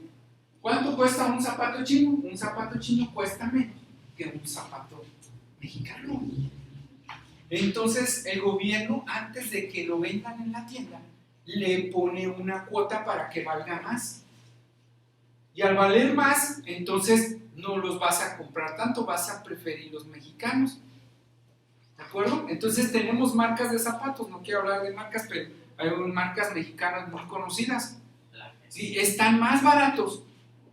¿Cuánto cuesta un zapato chino? Un zapato chino cuesta menos que un zapato mexicano. Entonces el gobierno, antes de que lo vendan en la tienda, le pone una cuota para que valga más. Y al valer más, entonces no los vas a comprar tanto, vas a preferir los mexicanos. ¿De acuerdo? Entonces tenemos marcas de zapatos, no quiero hablar de marcas, pero hay marcas mexicanas muy conocidas. ¿Sí? Están más baratos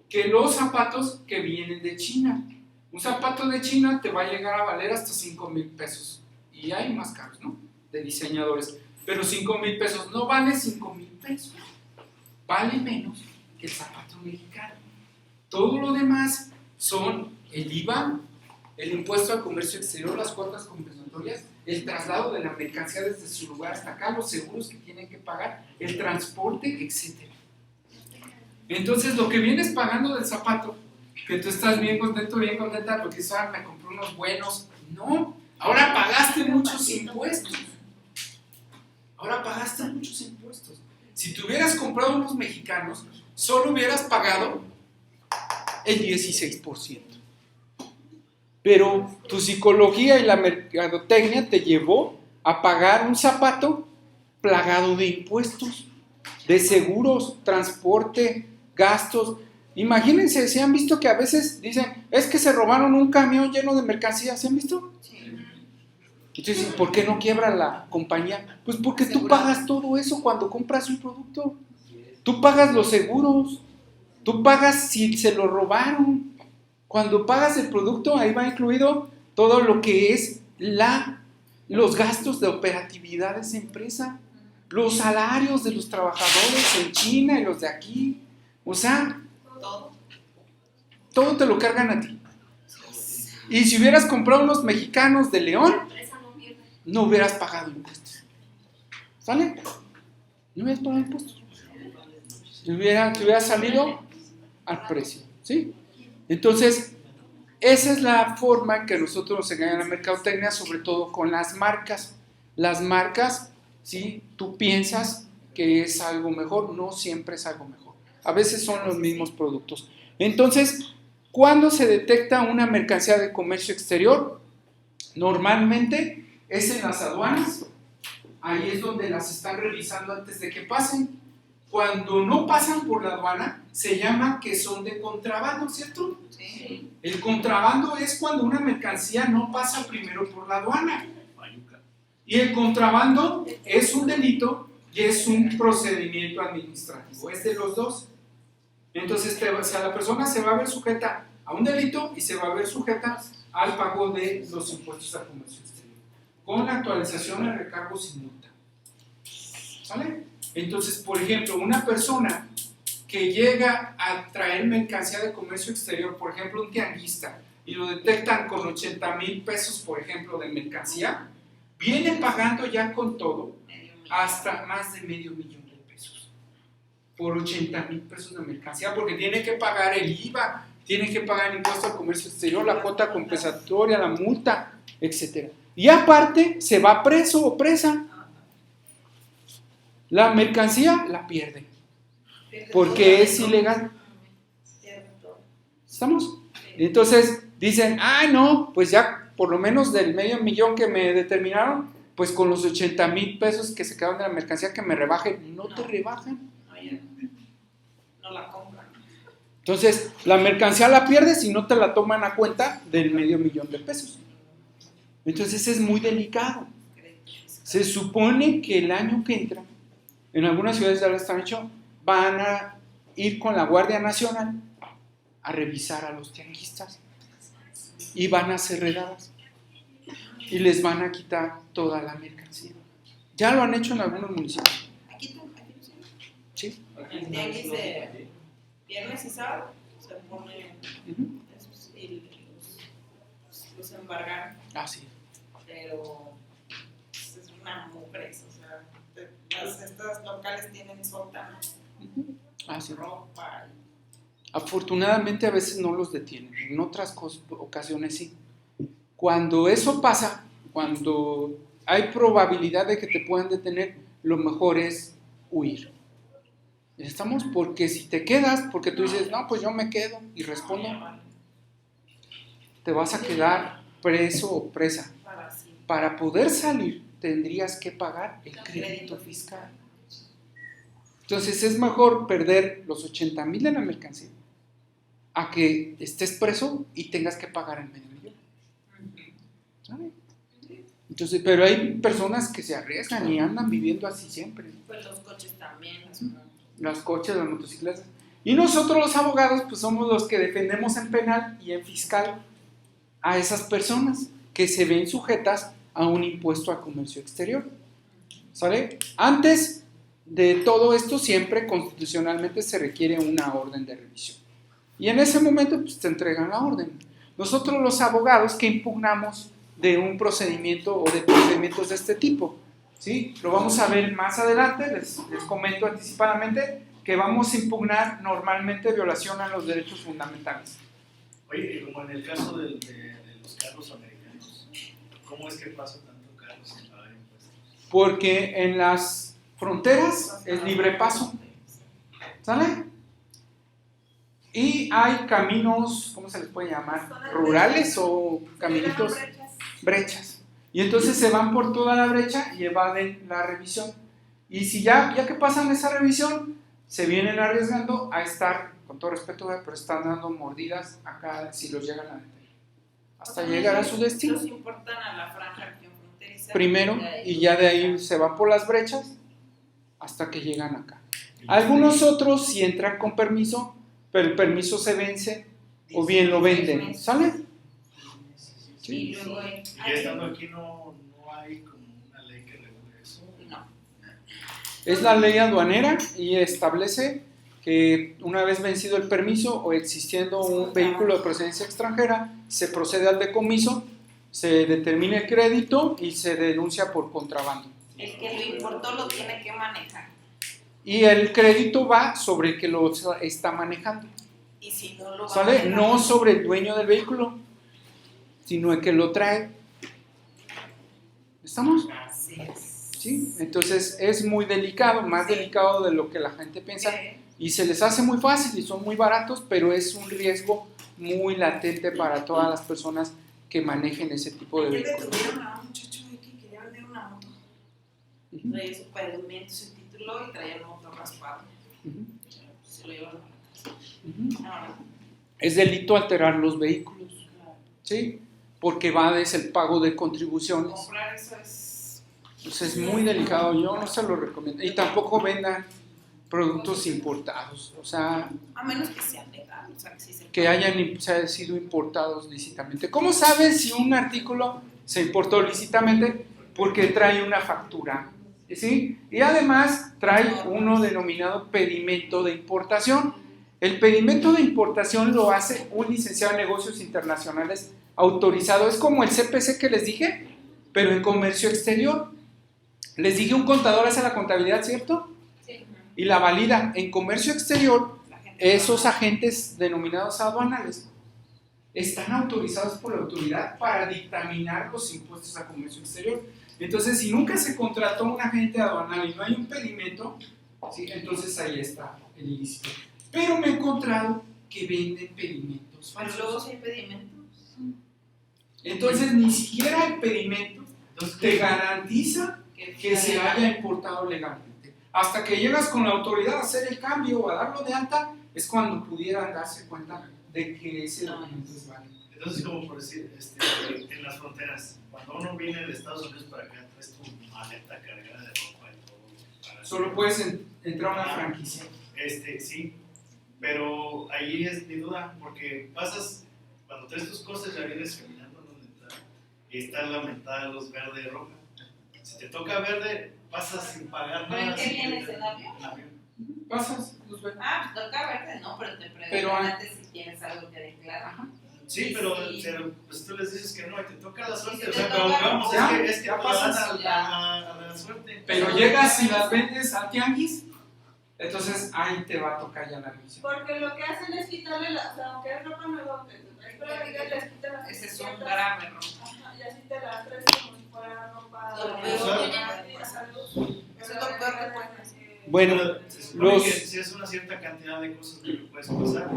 que los zapatos que vienen de China. Un zapato de China te va a llegar a valer hasta 5,000 pesos. Y hay más caros, ¿no? De diseñadores. Pero 5,000 pesos no vale 5,000 pesos. Vale menos que el zapato mexicano. Todo lo demás son el IVA, el impuesto al comercio exterior, las cuotas compensatorias, el traslado de la mercancía desde su lugar hasta acá, los seguros que tienen que pagar, el transporte, etc. Entonces, lo que vienes pagando del zapato, que tú estás bien contento, bien contenta, porque me compré unos buenos, no, ahora pagaste muchos impuestos. Ahora pagaste muchos impuestos. Si te hubieras comprado unos mexicanos, solo hubieras pagado el 16%. Pero tu psicología y la mercadotecnia te llevó a pagar un zapato plagado de impuestos, de seguros, transporte, gastos. Imagínense, ¿se han visto que a veces dicen, es que se robaron un camión lleno de mercancías? ¿Se han visto? Sí. Entonces, ¿por qué no quiebra la compañía? Pues porque tú pagas todo eso cuando compras un producto. Tú pagas los seguros, tú pagas si se lo robaron. Cuando pagas el producto, ahí va incluido todo lo que es los gastos de operatividad de esa empresa, los salarios de los trabajadores en China y los de aquí. O sea, todo te lo cargan a ti. Y si hubieras comprado unos mexicanos de León, no hubieras pagado impuestos. ¿Sale? No hubieras pagado impuestos. Te hubiera salido al precio. ¿Sí? Entonces, esa es la forma en que nosotros nos engañan la mercadotecnia, sobre todo con las marcas. Las marcas, ¿sí? Tú piensas que es algo mejor, no siempre es algo mejor. A veces son los mismos productos. Entonces, ¿cuándo se detecta una mercancía de comercio exterior? Normalmente es en las aduanas. Ahí es donde las están revisando antes de que pasen. Cuando no pasan por la aduana, se llama que son de contrabando, ¿cierto? Sí. El contrabando es cuando una mercancía no pasa primero por la aduana. Y el contrabando es un delito y es un procedimiento administrativo. Es de los dos. Entonces, la persona se va a ver sujeta a un delito y se va a ver sujeta al pago de los impuestos al comercio exterior, con la actualización de recargos sin multa. ¿Sale? Entonces, por ejemplo, una persona que llega a traer mercancía de comercio exterior, por ejemplo, un tianguista, y lo detectan con 80,000 pesos, por ejemplo, de mercancía, viene pagando ya con todo hasta más de $500,000 de pesos por 80,000 pesos de mercancía, porque tiene que pagar el IVA, tiene que pagar el impuesto al comercio exterior, la cuota compensatoria, la multa, etc. Y aparte se va preso o presa. La mercancía la pierde porque es ilegal. ¿Estamos? Entonces dicen, no, pues ya por lo menos del $500,000 que me determinaron, pues con los 80,000 pesos que se quedaron de la mercancía que me rebajen. No te rebajan. No la compran. Entonces la mercancía la pierdes y no te la toman a cuenta del $500,000 de pesos. Entonces es muy delicado. Se supone que el año que entra, en algunas ciudades ya lo están hecho, van a ir con la Guardia Nacional a revisar a los tianguistas y van a hacer redadas y les van a quitar toda la mercancía. Ya lo han hecho en algunos municipios. Aquí no sé. Sí. El tianguis de viernes y sábado se pone y los embargan. Sí. Pero es una mugreza, o sea, estas locales tienen sótanos, Sí. ropa. Afortunadamente a veces no los detienen, en otras ocasiones sí. Cuando eso pasa, cuando hay probabilidad de que te puedan detener, lo mejor es huir. ¿Estamos? Porque si te quedas, porque tú dices, no, pues yo me quedo y respondo, te vas a quedar preso o presa. Para poder salir tendrías que pagar el crédito fiscal. Entonces es mejor perder los 80,000 de la mercancía a que estés preso y tengas que pagar el $500,000. ¿Sabe? Entonces, pero hay personas que se arriesgan y andan viviendo así siempre. Pues los coches también. Los coches, las motocicletas. Y nosotros los abogados pues somos los que defendemos en penal y en fiscal a esas personas que se ven sujetas a un impuesto al comercio exterior. ¿Sale? Antes de todo esto siempre constitucionalmente se requiere una orden de revisión. Y en ese momento pues te entregan la orden. Nosotros los abogados que impugnamos de un procedimiento o de procedimientos de este tipo, ¿sí? Lo vamos a ver más adelante, les comento anticipadamente que vamos a impugnar normalmente violación a los derechos fundamentales. Oye, como en el caso de los carros americanos, ¿cómo es que pasa tanto carros sin pagar impuestos? Porque en las fronteras es libre paso, ¿sale? Y hay caminos, ¿cómo se les puede llamar? Rurales o caminitos, brechas. Y entonces se van por toda la brecha y evaden la revisión. Y si ya que pasan esa revisión, se vienen arriesgando a estar, con todo respeto, pero están dando mordidas acá si los llegan a detener. Hasta llegar a su destino. Los importan a la franja fronteriza. Primero, y ya de ahí se van por las brechas hasta que llegan acá. Algunos otros sí entran con permiso, pero el permiso se vence o bien lo venden. ¿Sale? Sí. Y luego y ya estando aquí no hay como una ley que regule eso. No. Es la ley aduanera y establece que una vez vencido el permiso o existiendo un vehículo de procedencia extranjera, se procede al decomiso, se determina el crédito y se denuncia por contrabando. El que lo importó lo tiene que manejar. Y el crédito va sobre el que lo está manejando. Y si no lo ¿Sale? No sobre el dueño del vehículo, sino el que lo trae. ¿Estamos? Así es. ¿Sí? Entonces es muy delicado, más delicado de lo que la gente piensa, y se les hace muy fácil y son muy baratos, pero es un riesgo muy latente para todas las personas que manejen ese tipo de Ayer vehículos. detuvieron a un muchacho de que quería vender una moto. Traía su pedimento, su título y traía el motor raspado. Se lo llevaron a la casa. Es delito alterar los vehículos, ¿sí? Porque va desde el pago de contribuciones. Comprar eso es... Pues es muy delicado, yo no se lo recomiendo. Y tampoco vendan productos importados, o sea, A menos que sean legales, o sea, que sí se que hayan sido importados lícitamente. ¿Cómo saben si un artículo se importó lícitamente? Porque trae una factura ¿sí? Y además trae uno denominado pedimento de importación. El pedimento de importación lo hace un licenciado en negocios internacionales autorizado. Es como el CPC que les dije, pero en comercio exterior. Les dije, un contador hace la contabilidad, ¿cierto? Sí. Y la valida. En comercio exterior, esos agentes denominados aduanales están autorizados por la autoridad para dictaminar los impuestos a comercio exterior. Entonces, si nunca se contrató un agente aduanal y no hay un pedimento, ¿sí? Entonces ahí está el ilícito. Pero me he encontrado que venden pedimentos Pero falsos. luego sí hay pedimentos. Entonces, ni siquiera el pedimento te garantiza que se haya importado legalmente. Hasta que llegas con la autoridad a hacer el cambio o a darlo de alta, es cuando pudieran darse cuenta de que ese documento es válido. Entonces, como por decir, en las fronteras, cuando uno viene de Estados Unidos para acá, traes tu maleta cargada de ropa y todo. Solo puedes entrar a una franquicia. Sí, pero ahí es mi duda, porque pasas, cuando traes tus cosas, ya vienes caminando donde está, y está la mentada de los verde y roja. Si te toca verde, pasas sin pagar ¿Pero en nada. qué vienes, en avión? En avión. Pasas, los ven. Ah, pues toca verte, ¿no? Pero te Pero preguntan antes si tienes algo que declarar. Ajá. Sí, pero Sí. pues tú les dices que no y te toca la suerte. Sí, O sea, te pero toca, vamos, ya, es que ya te pasas. vas a la suerte. Pero llegas y las vendes al tianguis, entonces ahí te va a tocar ya la revisión. Porque lo que hacen es quitarle la, o sea, aunque es ropa nueva, pero les quitan las Ese es un etiquetas. grave error. Ajá, y así te las traes como si fuera ropa. Lo de- peor que de salud. Eso es lo peor que pueden hacer. Bueno, Pero se supone los- que sí es una cierta cantidad de cosas que puedes pasar,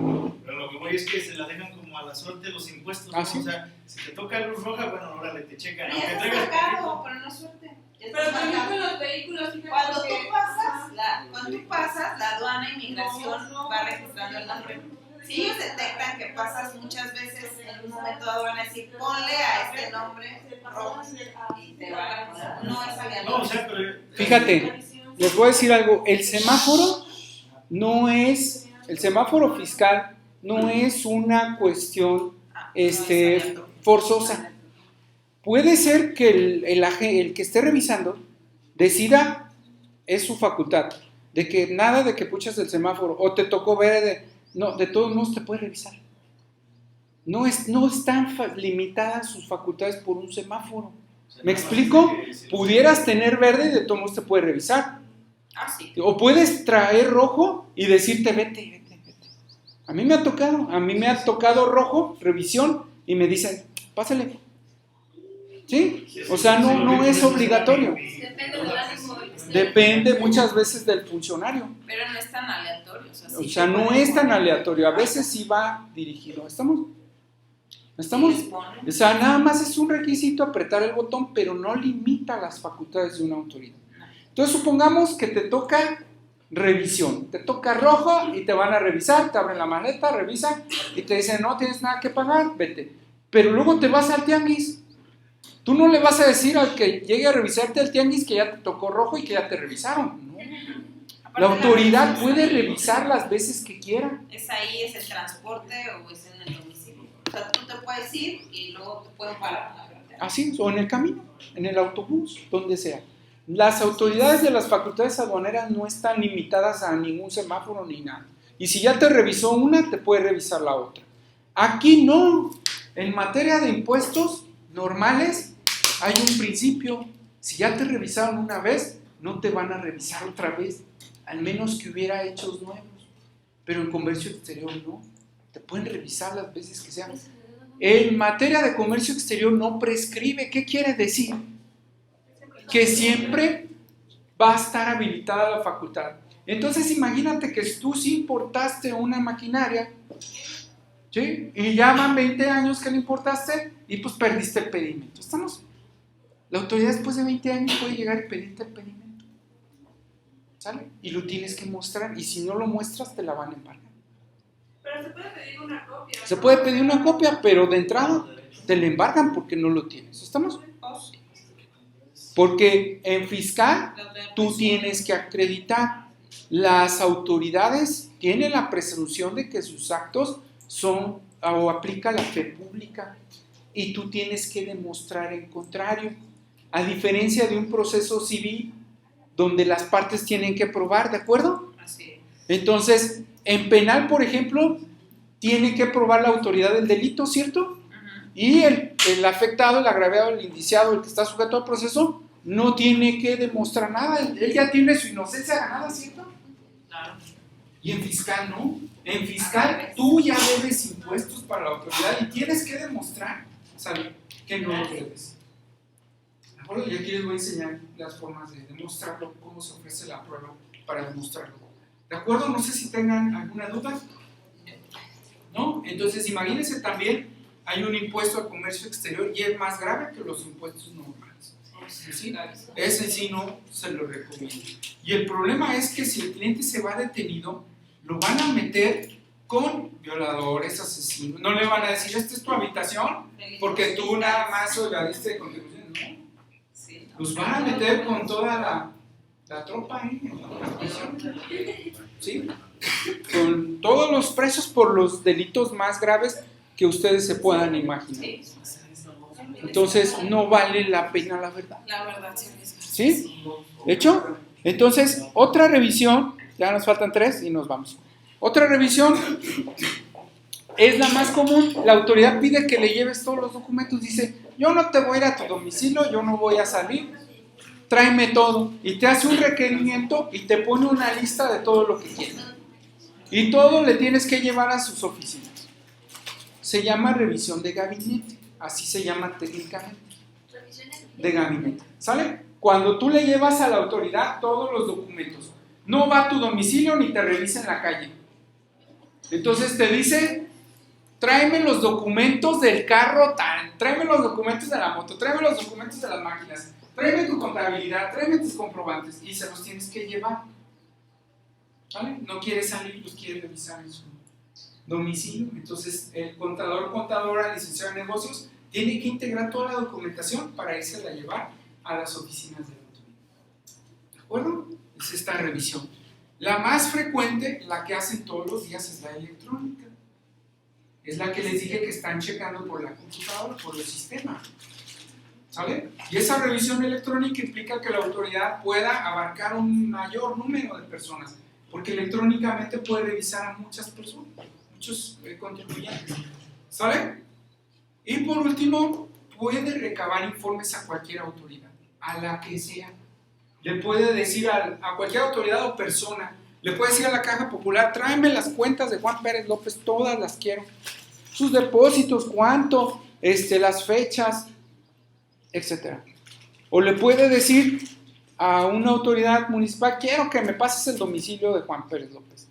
pero lo que voy es que se la dejan como a la suerte los impuestos, ¿no? ¿Ah, sí? O sea, si te toca luz roja, bueno, órale, te checan. Pero ya Aunque está traigas sacado, pero no es suerte. Ya está Pero también sacado. con los vehículos, fíjate Cuando que- tú pasas, la aduana, inmigración No, va registrando el nombre. Si ellos detectan que pasas muchas veces en un momento dado, van a decir, ponle a este nombre rojo y te van a poner. No es No, o aleatorio. sea, pero Fíjate, les voy a decir algo, el semáforo fiscal no es una cuestión forzosa. Puede ser que el que esté revisando decida, es su facultad, de que nada de que puchas el semáforo o te tocó verde, no, de todos modos te puede revisar. No están limitadas sus facultades por un semáforo. ¿Me explico? Pudieras tener verde y de todos modos te puede revisar. Ah, sí. O puedes traer rojo y decirte vete. A mí me ha tocado rojo, revisión, y me dicen, pásale. ¿Sí? O sea, no es obligatorio. Depende del ánimo del que esté. Depende muchas veces del funcionario. Pero no es tan aleatorio. O sea, no es tan aleatorio. A veces sí va dirigido. ¿Estamos? O sea, nada más es un requisito apretar el botón, pero no limita las facultades de una autoridad. Entonces, supongamos que te toca revisión. Te toca rojo y te van a revisar, te abren la maleta, revisan y te dicen, no tienes nada que pagar, vete. Pero luego te vas al tianguis. Tú no le vas a decir al que llegue a revisarte al tianguis que ya te tocó rojo y que ya te revisaron. No. La autoridad puede revisar las veces que quiera. Es ahí, es el transporte o es en el domicilio. O sea, tú te puedes ir y luego te pueden parar en la carretera. Así es, o en el camino, en el autobús, donde sea. Las autoridades de las facultades aduaneras no están limitadas a ningún semáforo ni nada. Y si ya te revisó una, te puede revisar la otra. Aquí no. En materia de impuestos normales hay un principio. Si ya te revisaron una vez, no te van a revisar otra vez, al menos que hubiera hechos nuevos. Pero en comercio exterior no. Te pueden revisar las veces que sean. En materia de comercio exterior no prescribe. ¿Qué quiere decir? Que siempre va a estar habilitada la facultad. Entonces imagínate que tú sí importaste una maquinaria, ¿sí? Y ya van 20 años que la importaste y pues perdiste el pedimento. ¿Estamos? La autoridad después de 20 años puede llegar y pedirte el pedimento, ¿sale? Y lo tienes que mostrar, y si no lo muestras te la van a embargar. Pero se puede pedir una copia. Se puede pedir una copia, pero de entrada te la embargan porque no lo tienes. ¿Estamos? Porque en fiscal tú tienes que acreditar. Las autoridades tienen la presunción de que sus actos son o aplica la fe pública y tú tienes que demostrar el contrario. A diferencia de un proceso civil donde las partes tienen que probar, ¿de acuerdo? Así es. Entonces, en penal, por ejemplo, tiene que probar la autoridad del delito, ¿cierto? Y el afectado, el agraviado, el indiciado, el que está sujeto al proceso, no tiene que demostrar nada. Él ya tiene su inocencia ganada, ¿cierto? Claro. Y en fiscal, ¿no? En fiscal, tú ya debes impuestos para la autoridad y tienes que demostrar, ¿sabes? Que no lo debes. ¿De acuerdo? Y aquí les voy a enseñar las formas de demostrarlo, cómo se ofrece la prueba para demostrarlo. ¿De acuerdo? No sé si tengan alguna duda. ¿No? Entonces, imagínense también, hay un impuesto al comercio exterior y es más grave que los impuestos normales. ¿Sí? Ese sí no se lo recomiendo. Y el problema es que si el cliente se va detenido, lo van a meter con violadores, asesinos. No le van a decir, esta es tu habitación, porque tú nada más evadiste de contribuciones. No. Sí. Los van a meter con toda la tropa ahí en la prisión. ¿Sí? Con todos los presos por los delitos más graves que ustedes se puedan imaginar. Entonces, no vale la pena, la verdad. La verdad, sí. ¿Sí? ¿Hecho? Entonces, otra revisión, ya nos faltan 3 y nos vamos. Otra revisión es la más común. La autoridad pide que le lleves todos los documentos. Dice, yo no te voy a ir a tu domicilio, yo no voy a salir, tráeme todo. Y te hace un requerimiento y te pone una lista de todo lo que quieres. Y todo le tienes que llevar a sus oficinas. Se llama revisión de gabinete. Así se llama técnicamente. De gabinete. ¿Sale? Cuando tú le llevas a la autoridad todos los documentos, no va a tu domicilio ni te revisa en la calle. Entonces te dice, tráeme los documentos del carro tráeme los documentos de la moto, tráeme los documentos de las máquinas, tráeme tu contabilidad, tráeme tus comprobantes y se los tienes que llevar. ¿Vale? No quiere salir, los quiere revisar en su domicilio. Entonces el contador o contadora, licenciado en negocios, tiene que integrar toda la documentación para irse a llevar a las oficinas de la autoridad. ¿De acuerdo? Es esta revisión. La más frecuente, la que hacen todos los días, es la electrónica. Es la que les dije que están checando por la computadora, por el sistema. ¿Sale? Y esa revisión electrónica implica que la autoridad pueda abarcar un mayor número de personas, porque electrónicamente puede revisar a muchas personas, muchos contribuyentes. ¿Sale? Y por último, puede recabar informes a cualquier autoridad, a la que sea. Le puede decir a cualquier autoridad o persona, le puede decir a la Caja Popular, tráeme las cuentas de Juan Pérez López, todas las quiero. Sus depósitos, cuánto, las fechas, etc. O le puede decir a una autoridad municipal, quiero que me pases el domicilio de Juan Pérez López.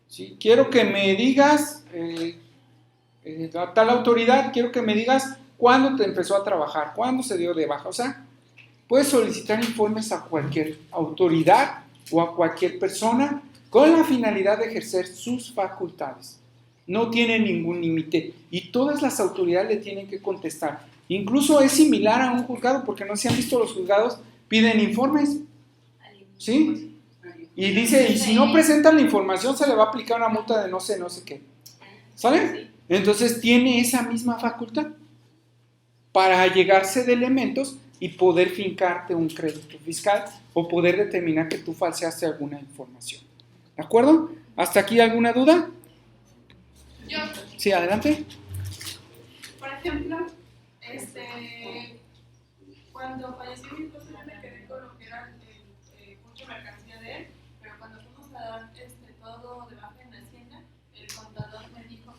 ¿Sí? Quiero que me digas, a tal autoridad, quiero que me digas cuándo te empezó a trabajar, cuándo se dio de baja. O sea, puedes solicitar informes a cualquier autoridad o a cualquier persona con la finalidad de ejercer sus facultades. No tiene ningún límite y todas las autoridades le tienen que contestar. Incluso es similar a un juzgado, porque no se han visto los juzgados, piden informes. ¿Sí? Y dice, y si no presentan la información se le va a aplicar una multa de no sé qué. ¿Sale? Entonces tiene esa misma facultad para allegarse de elementos y poder fincarte un crédito fiscal o poder determinar que tú falseaste alguna información. ¿De acuerdo? ¿Hasta aquí alguna duda? Yo, Sí, adelante. por ejemplo, cuando falleció mi esposo yo me quedé con lo que era el punto de mercancía de él, pero cuando fuimos a dar todo de baja en la hacienda, el contador me dijo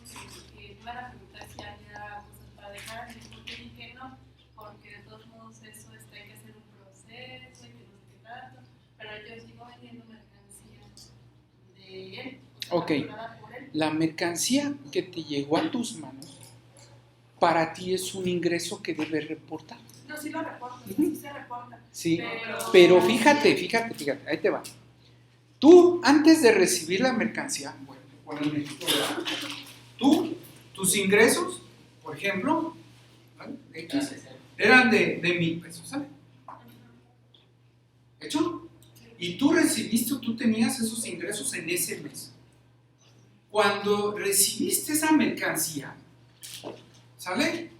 que iban a preguntar si había cosas para dejar, y yo dije no, porque de todos modos eso hay que hacer un proceso y que no sé qué tanto, pero yo sigo vendiendo mercancía de él, Ok. La mercancía que te llegó a tus manos, para ti es un ingreso que debes reportar. No, sí lo reporto, sí se reporta. Sí, pero fíjate, ahí te va. Tú, antes de recibir la mercancía, bueno, en México, ¿verdad? Tus ingresos, por ejemplo, ¿vale? X, eran de 1,000 pesos, ¿sale? ¿Hecho? Y tú tenías esos ingresos en ese mes. Cuando recibiste esa mercancía, ¿sale?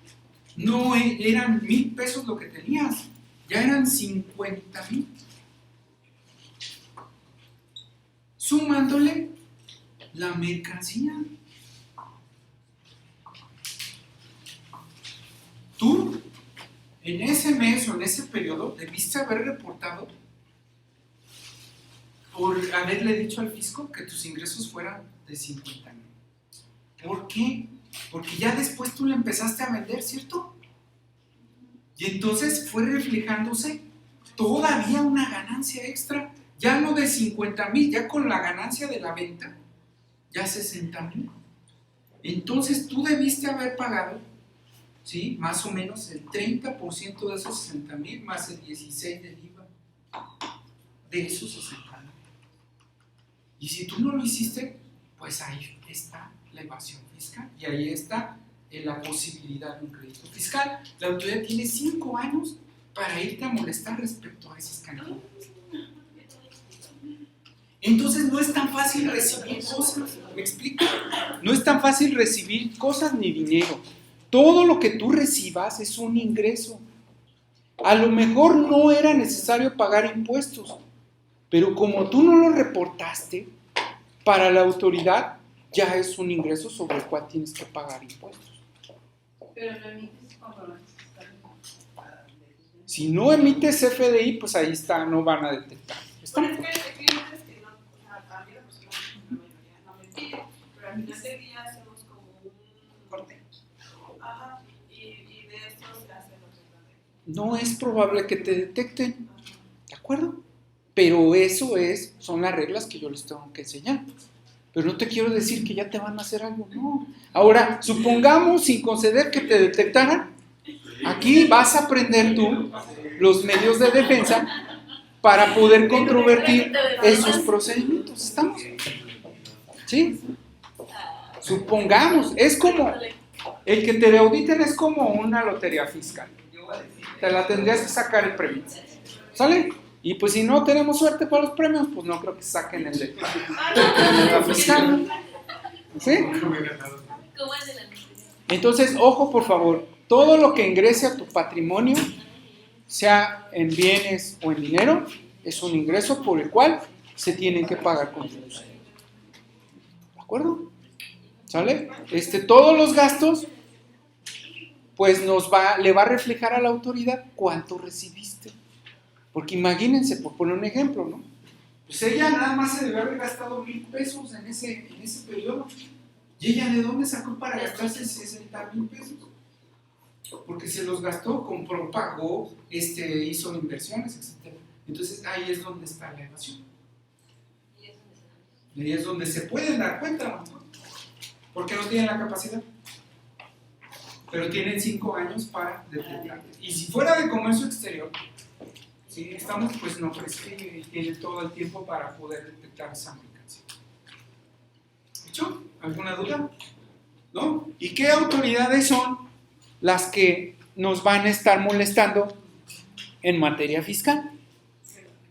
No eran 1,000 pesos lo que tenías, ya eran 50,000. sumándole la mercancía. Tú, en ese mes o en ese periodo, debiste haber reportado por haberle dicho al fisco que tus ingresos fueran de 50,000. ¿Por qué? Porque ya después tú le empezaste a vender, ¿cierto? Y entonces fue reflejándose todavía una ganancia extra, ya no de 50,000, ya con la ganancia de la venta, ya 60,000. Entonces tú debiste haber pagado, ¿sí?, más o menos el 30% de esos 60,000 más el 16% del IVA de esos 60,000. Y si tú no lo hiciste, pues ahí está la evasión fiscal y ahí está la posibilidad de un crédito fiscal. La autoridad tiene 5 años para irte a molestar respecto a esas cantidades. Entonces no es tan fácil recibir cosas, ¿me explico? No es tan fácil recibir cosas ni dinero. Todo lo que tú recibas es un ingreso. A lo mejor no era necesario pagar impuestos, pero como tú no lo reportaste, para la autoridad ya es un ingreso sobre el cual tienes que pagar impuestos. Pero no emites cuando lo haces. Si no emites CFDI, pues ahí está, no van a detectar. ¿Está? Pero es que hay clientes que no, o sea, a mí la mayoría no me piden, pero al final del día hacemos como un corte. Ajá, y de esto se hace lo que No es probable que te detecten, ¿de acuerdo? Pero eso son las reglas que yo les tengo que enseñar. Pero no te quiero decir que ya te van a hacer algo, no. Ahora, supongamos, sin conceder que te detectaran, aquí vas a aprender tú los medios de defensa para poder controvertir esos procedimientos. ¿Estamos? ¿Sí? Supongamos, es como, el que te auditen es como una lotería fiscal. Te la tendrías que sacar el premio. ¿Sale? Y pues si no tenemos suerte para los premios, pues no creo que saquen el de la fiscal. ¿Sí? Entonces, ojo por favor, todo lo que ingrese a tu patrimonio, sea en bienes o en dinero, es un ingreso por el cual se tienen que pagar contribuciones. ¿De acuerdo? ¿Sale? Todos los gastos, pues le va a reflejar a la autoridad cuánto recibiste. Porque imagínense, por poner un ejemplo, ¿no? Pues ella nada más se debe haber gastado 1,000 pesos en ese periodo. ¿Y ella de dónde sacó para gastarse 60,000 pesos? Porque se los gastó, compró, pagó, hizo inversiones, etc. Entonces ahí es donde está la evasión. Y ahí es donde se pueden dar cuenta, ¿no? Porque no tienen la capacidad. Pero tienen 5 años para detectar. Y si fuera de comercio exterior, si estamos, pues no prescribe y tiene todo el tiempo para poder detectar esa mercancía. ¿Hecho? ¿Alguna duda? ¿No? ¿Y qué autoridades son las que nos van a estar molestando en materia fiscal?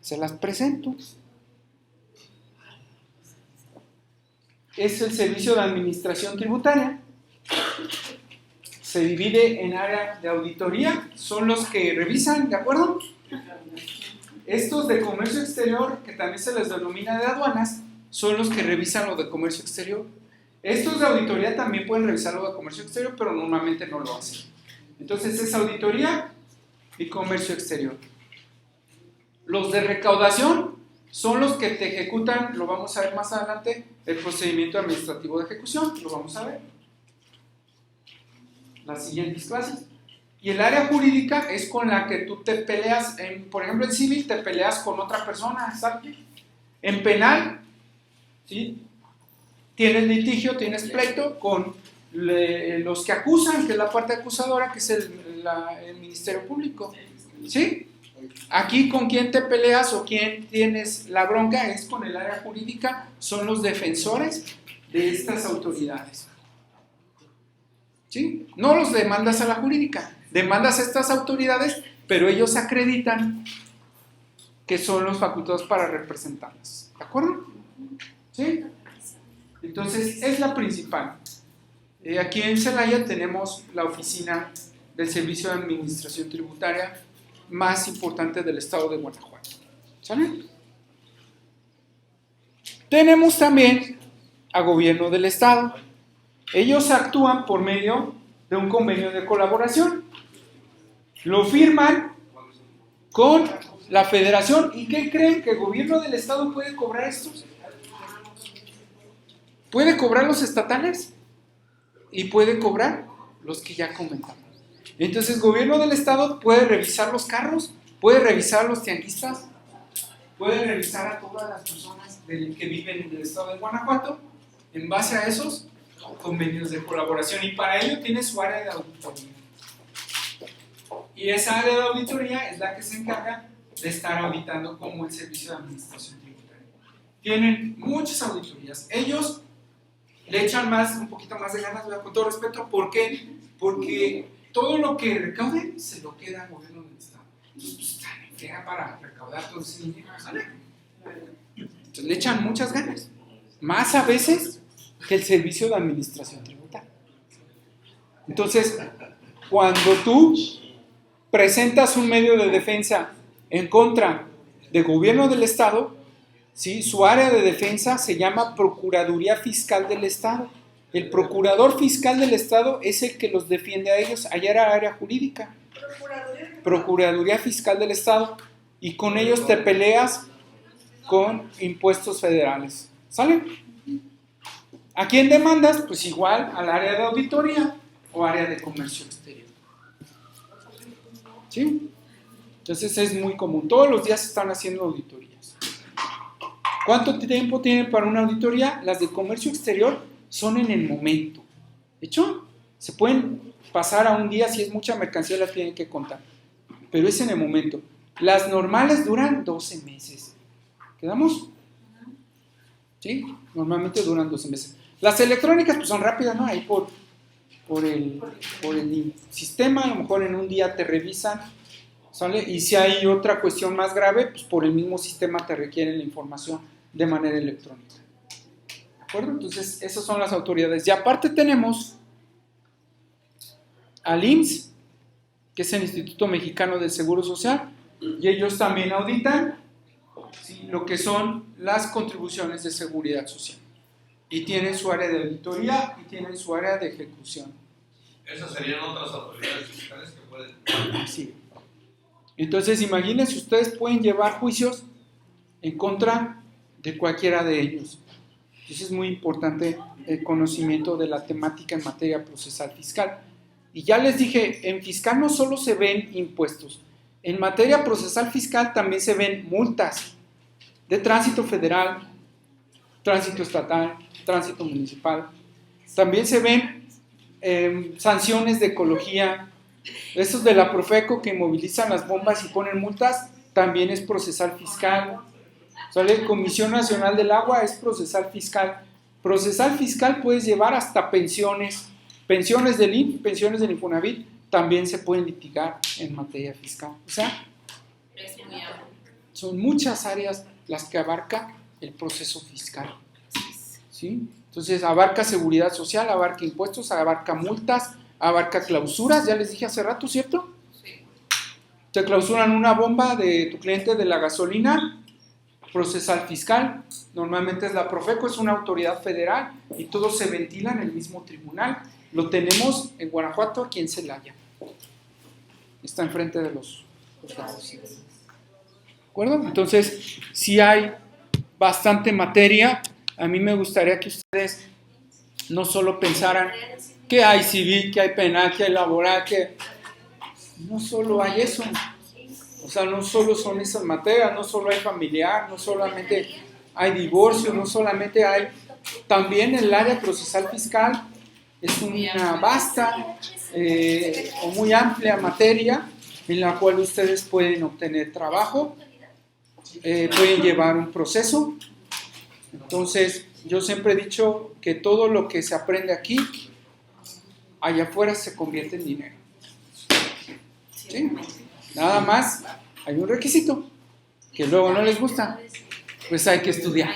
Se las presento. Es el Servicio de Administración Tributaria. Se divide en área de auditoría, son los que revisan, ¿de acuerdo? Estos de comercio exterior, que también se les denomina de aduanas, son los que revisan lo de comercio exterior. Estos de auditoría también pueden revisar lo de comercio exterior, pero normalmente no lo hacen. Entonces es auditoría y comercio exterior. Los de recaudación son los que te ejecutan, lo vamos a ver más adelante, el procedimiento administrativo de ejecución, lo vamos a ver. Las siguientes clases. Y el área jurídica es con la que tú te peleas, por ejemplo en civil te peleas con otra persona, ¿sabes? En penal, ¿sí?, tienes litigio, tienes pleito con los que acusan, que es la parte acusadora, que es el Ministerio Público, ¿sí? Aquí con quién te peleas o quién tienes la bronca es con el área jurídica, son los defensores de estas autoridades. ¿Sí? No los demandas a la jurídica, demandas a estas autoridades, pero ellos acreditan que son los facultados para representarlas. ¿De acuerdo? ¿Sí? Entonces, es la principal. Aquí en Celaya tenemos la oficina del Servicio de Administración Tributaria más importante del estado de Guanajuato. ¿Sale? Tenemos también a gobierno del Estado. Ellos actúan por medio de un convenio de colaboración. Lo firman con la federación. ¿Y qué creen? ¿Que el gobierno del Estado puede cobrar estos? Puede cobrar los estatales y puede cobrar los que ya comentamos. Entonces el gobierno del Estado puede revisar los carros, puede revisar los tianguistas, puede revisar a todas las personas que viven en el estado de Guanajuato en base a esos convenios de colaboración, y para ello tiene su área de auditoría. Y esa área de auditoría es la que se encarga de estar auditando como el Servicio de Administración Tributaria. Tienen muchas auditorías. Ellos le echan un poquito más de ganas, con todo respeto. ¿Por qué? Porque todo lo que recauden se lo queda al gobierno del Estado. Entonces, pues, están en friega para recaudar todo ese dinero, ¿sale? Entonces, le echan muchas ganas. Más a veces que el Servicio de Administración Tributaria. Entonces, cuando tú presentas un medio de defensa en contra del gobierno del Estado, ¿sí? Su área de defensa se llama Procuraduría Fiscal del Estado. El Procurador Fiscal del Estado es el que los defiende a ellos. Allá era área jurídica. Procuraduría Fiscal del Estado. Y con ellos te peleas con impuestos federales. ¿Sale? ¿A quién demandas? Pues igual al área de auditoría o área de comercio exterior. ¿Sí? Entonces es muy común. Todos los días se están haciendo auditorías. ¿Cuánto tiempo tienen para una auditoría? Las de comercio exterior son en el momento. ¿De hecho? Se pueden pasar a un día, si es mucha mercancía las tienen que contar. Pero es en el momento. Las normales duran 12 meses. ¿Quedamos? ¿Sí? Normalmente duran 12 meses. Las electrónicas pues son rápidas, ¿no? Ahí por el sistema, a lo mejor en un día te revisan, ¿sale? Y si hay otra cuestión más grave, pues por el mismo sistema te requieren la información de manera electrónica. ¿De acuerdo? Entonces, esas son las autoridades. Y aparte tenemos al IMSS, que es el Instituto Mexicano del Seguro Social, y ellos también auditan, ¿sí?, lo que son las contribuciones de seguridad social. Y tienen su área de auditoría y tienen su área de ejecución. Esas serían otras autoridades fiscales que pueden... Sí. Entonces, imagínense, ustedes pueden llevar juicios en contra de cualquiera de ellos. Entonces es muy importante el conocimiento de la temática en materia procesal fiscal. Y ya les dije, en fiscal no solo se ven impuestos, en materia procesal fiscal también se ven multas de tránsito federal, tránsito estatal, tránsito municipal. También se ven sanciones de ecología. Estos de la Profeco que movilizan las bombas y ponen multas, también es procesal fiscal. ¿Sale? Comisión Nacional del Agua es procesal fiscal. Procesal fiscal puedes llevar hasta pensiones. Pensiones del INF, pensiones del Infonavit, también se pueden litigar en materia fiscal. O sea, son muchas áreas las que abarca el proceso fiscal. ¿Sí? Entonces abarca seguridad social, abarca impuestos, abarca multas, abarca clausuras, ya les dije hace rato, ¿cierto? Sí. Te clausuran una bomba de tu cliente de la gasolina, procesal fiscal, normalmente es la Profeco, es una autoridad federal y todo se ventila en el mismo tribunal. Lo tenemos en Guanajuato, aquí en Celaya. Está enfrente de los juzgados. ¿De acuerdo? Entonces, si hay bastante materia. A mí me gustaría que ustedes no solo pensaran que hay civil, que hay penal, que hay laboral, que no solo hay eso. O sea, no solo son esas materias, no solo hay familiar, no solamente hay divorcio, no solamente hay... También el área procesal fiscal es una vasta o muy amplia materia en la cual ustedes pueden obtener trabajo, pueden llevar un proceso. Entonces, yo siempre he dicho que todo lo que se aprende aquí, allá afuera se convierte en dinero. ¿Sí? Nada más, hay un requisito, que luego no les gusta, pues hay que estudiar.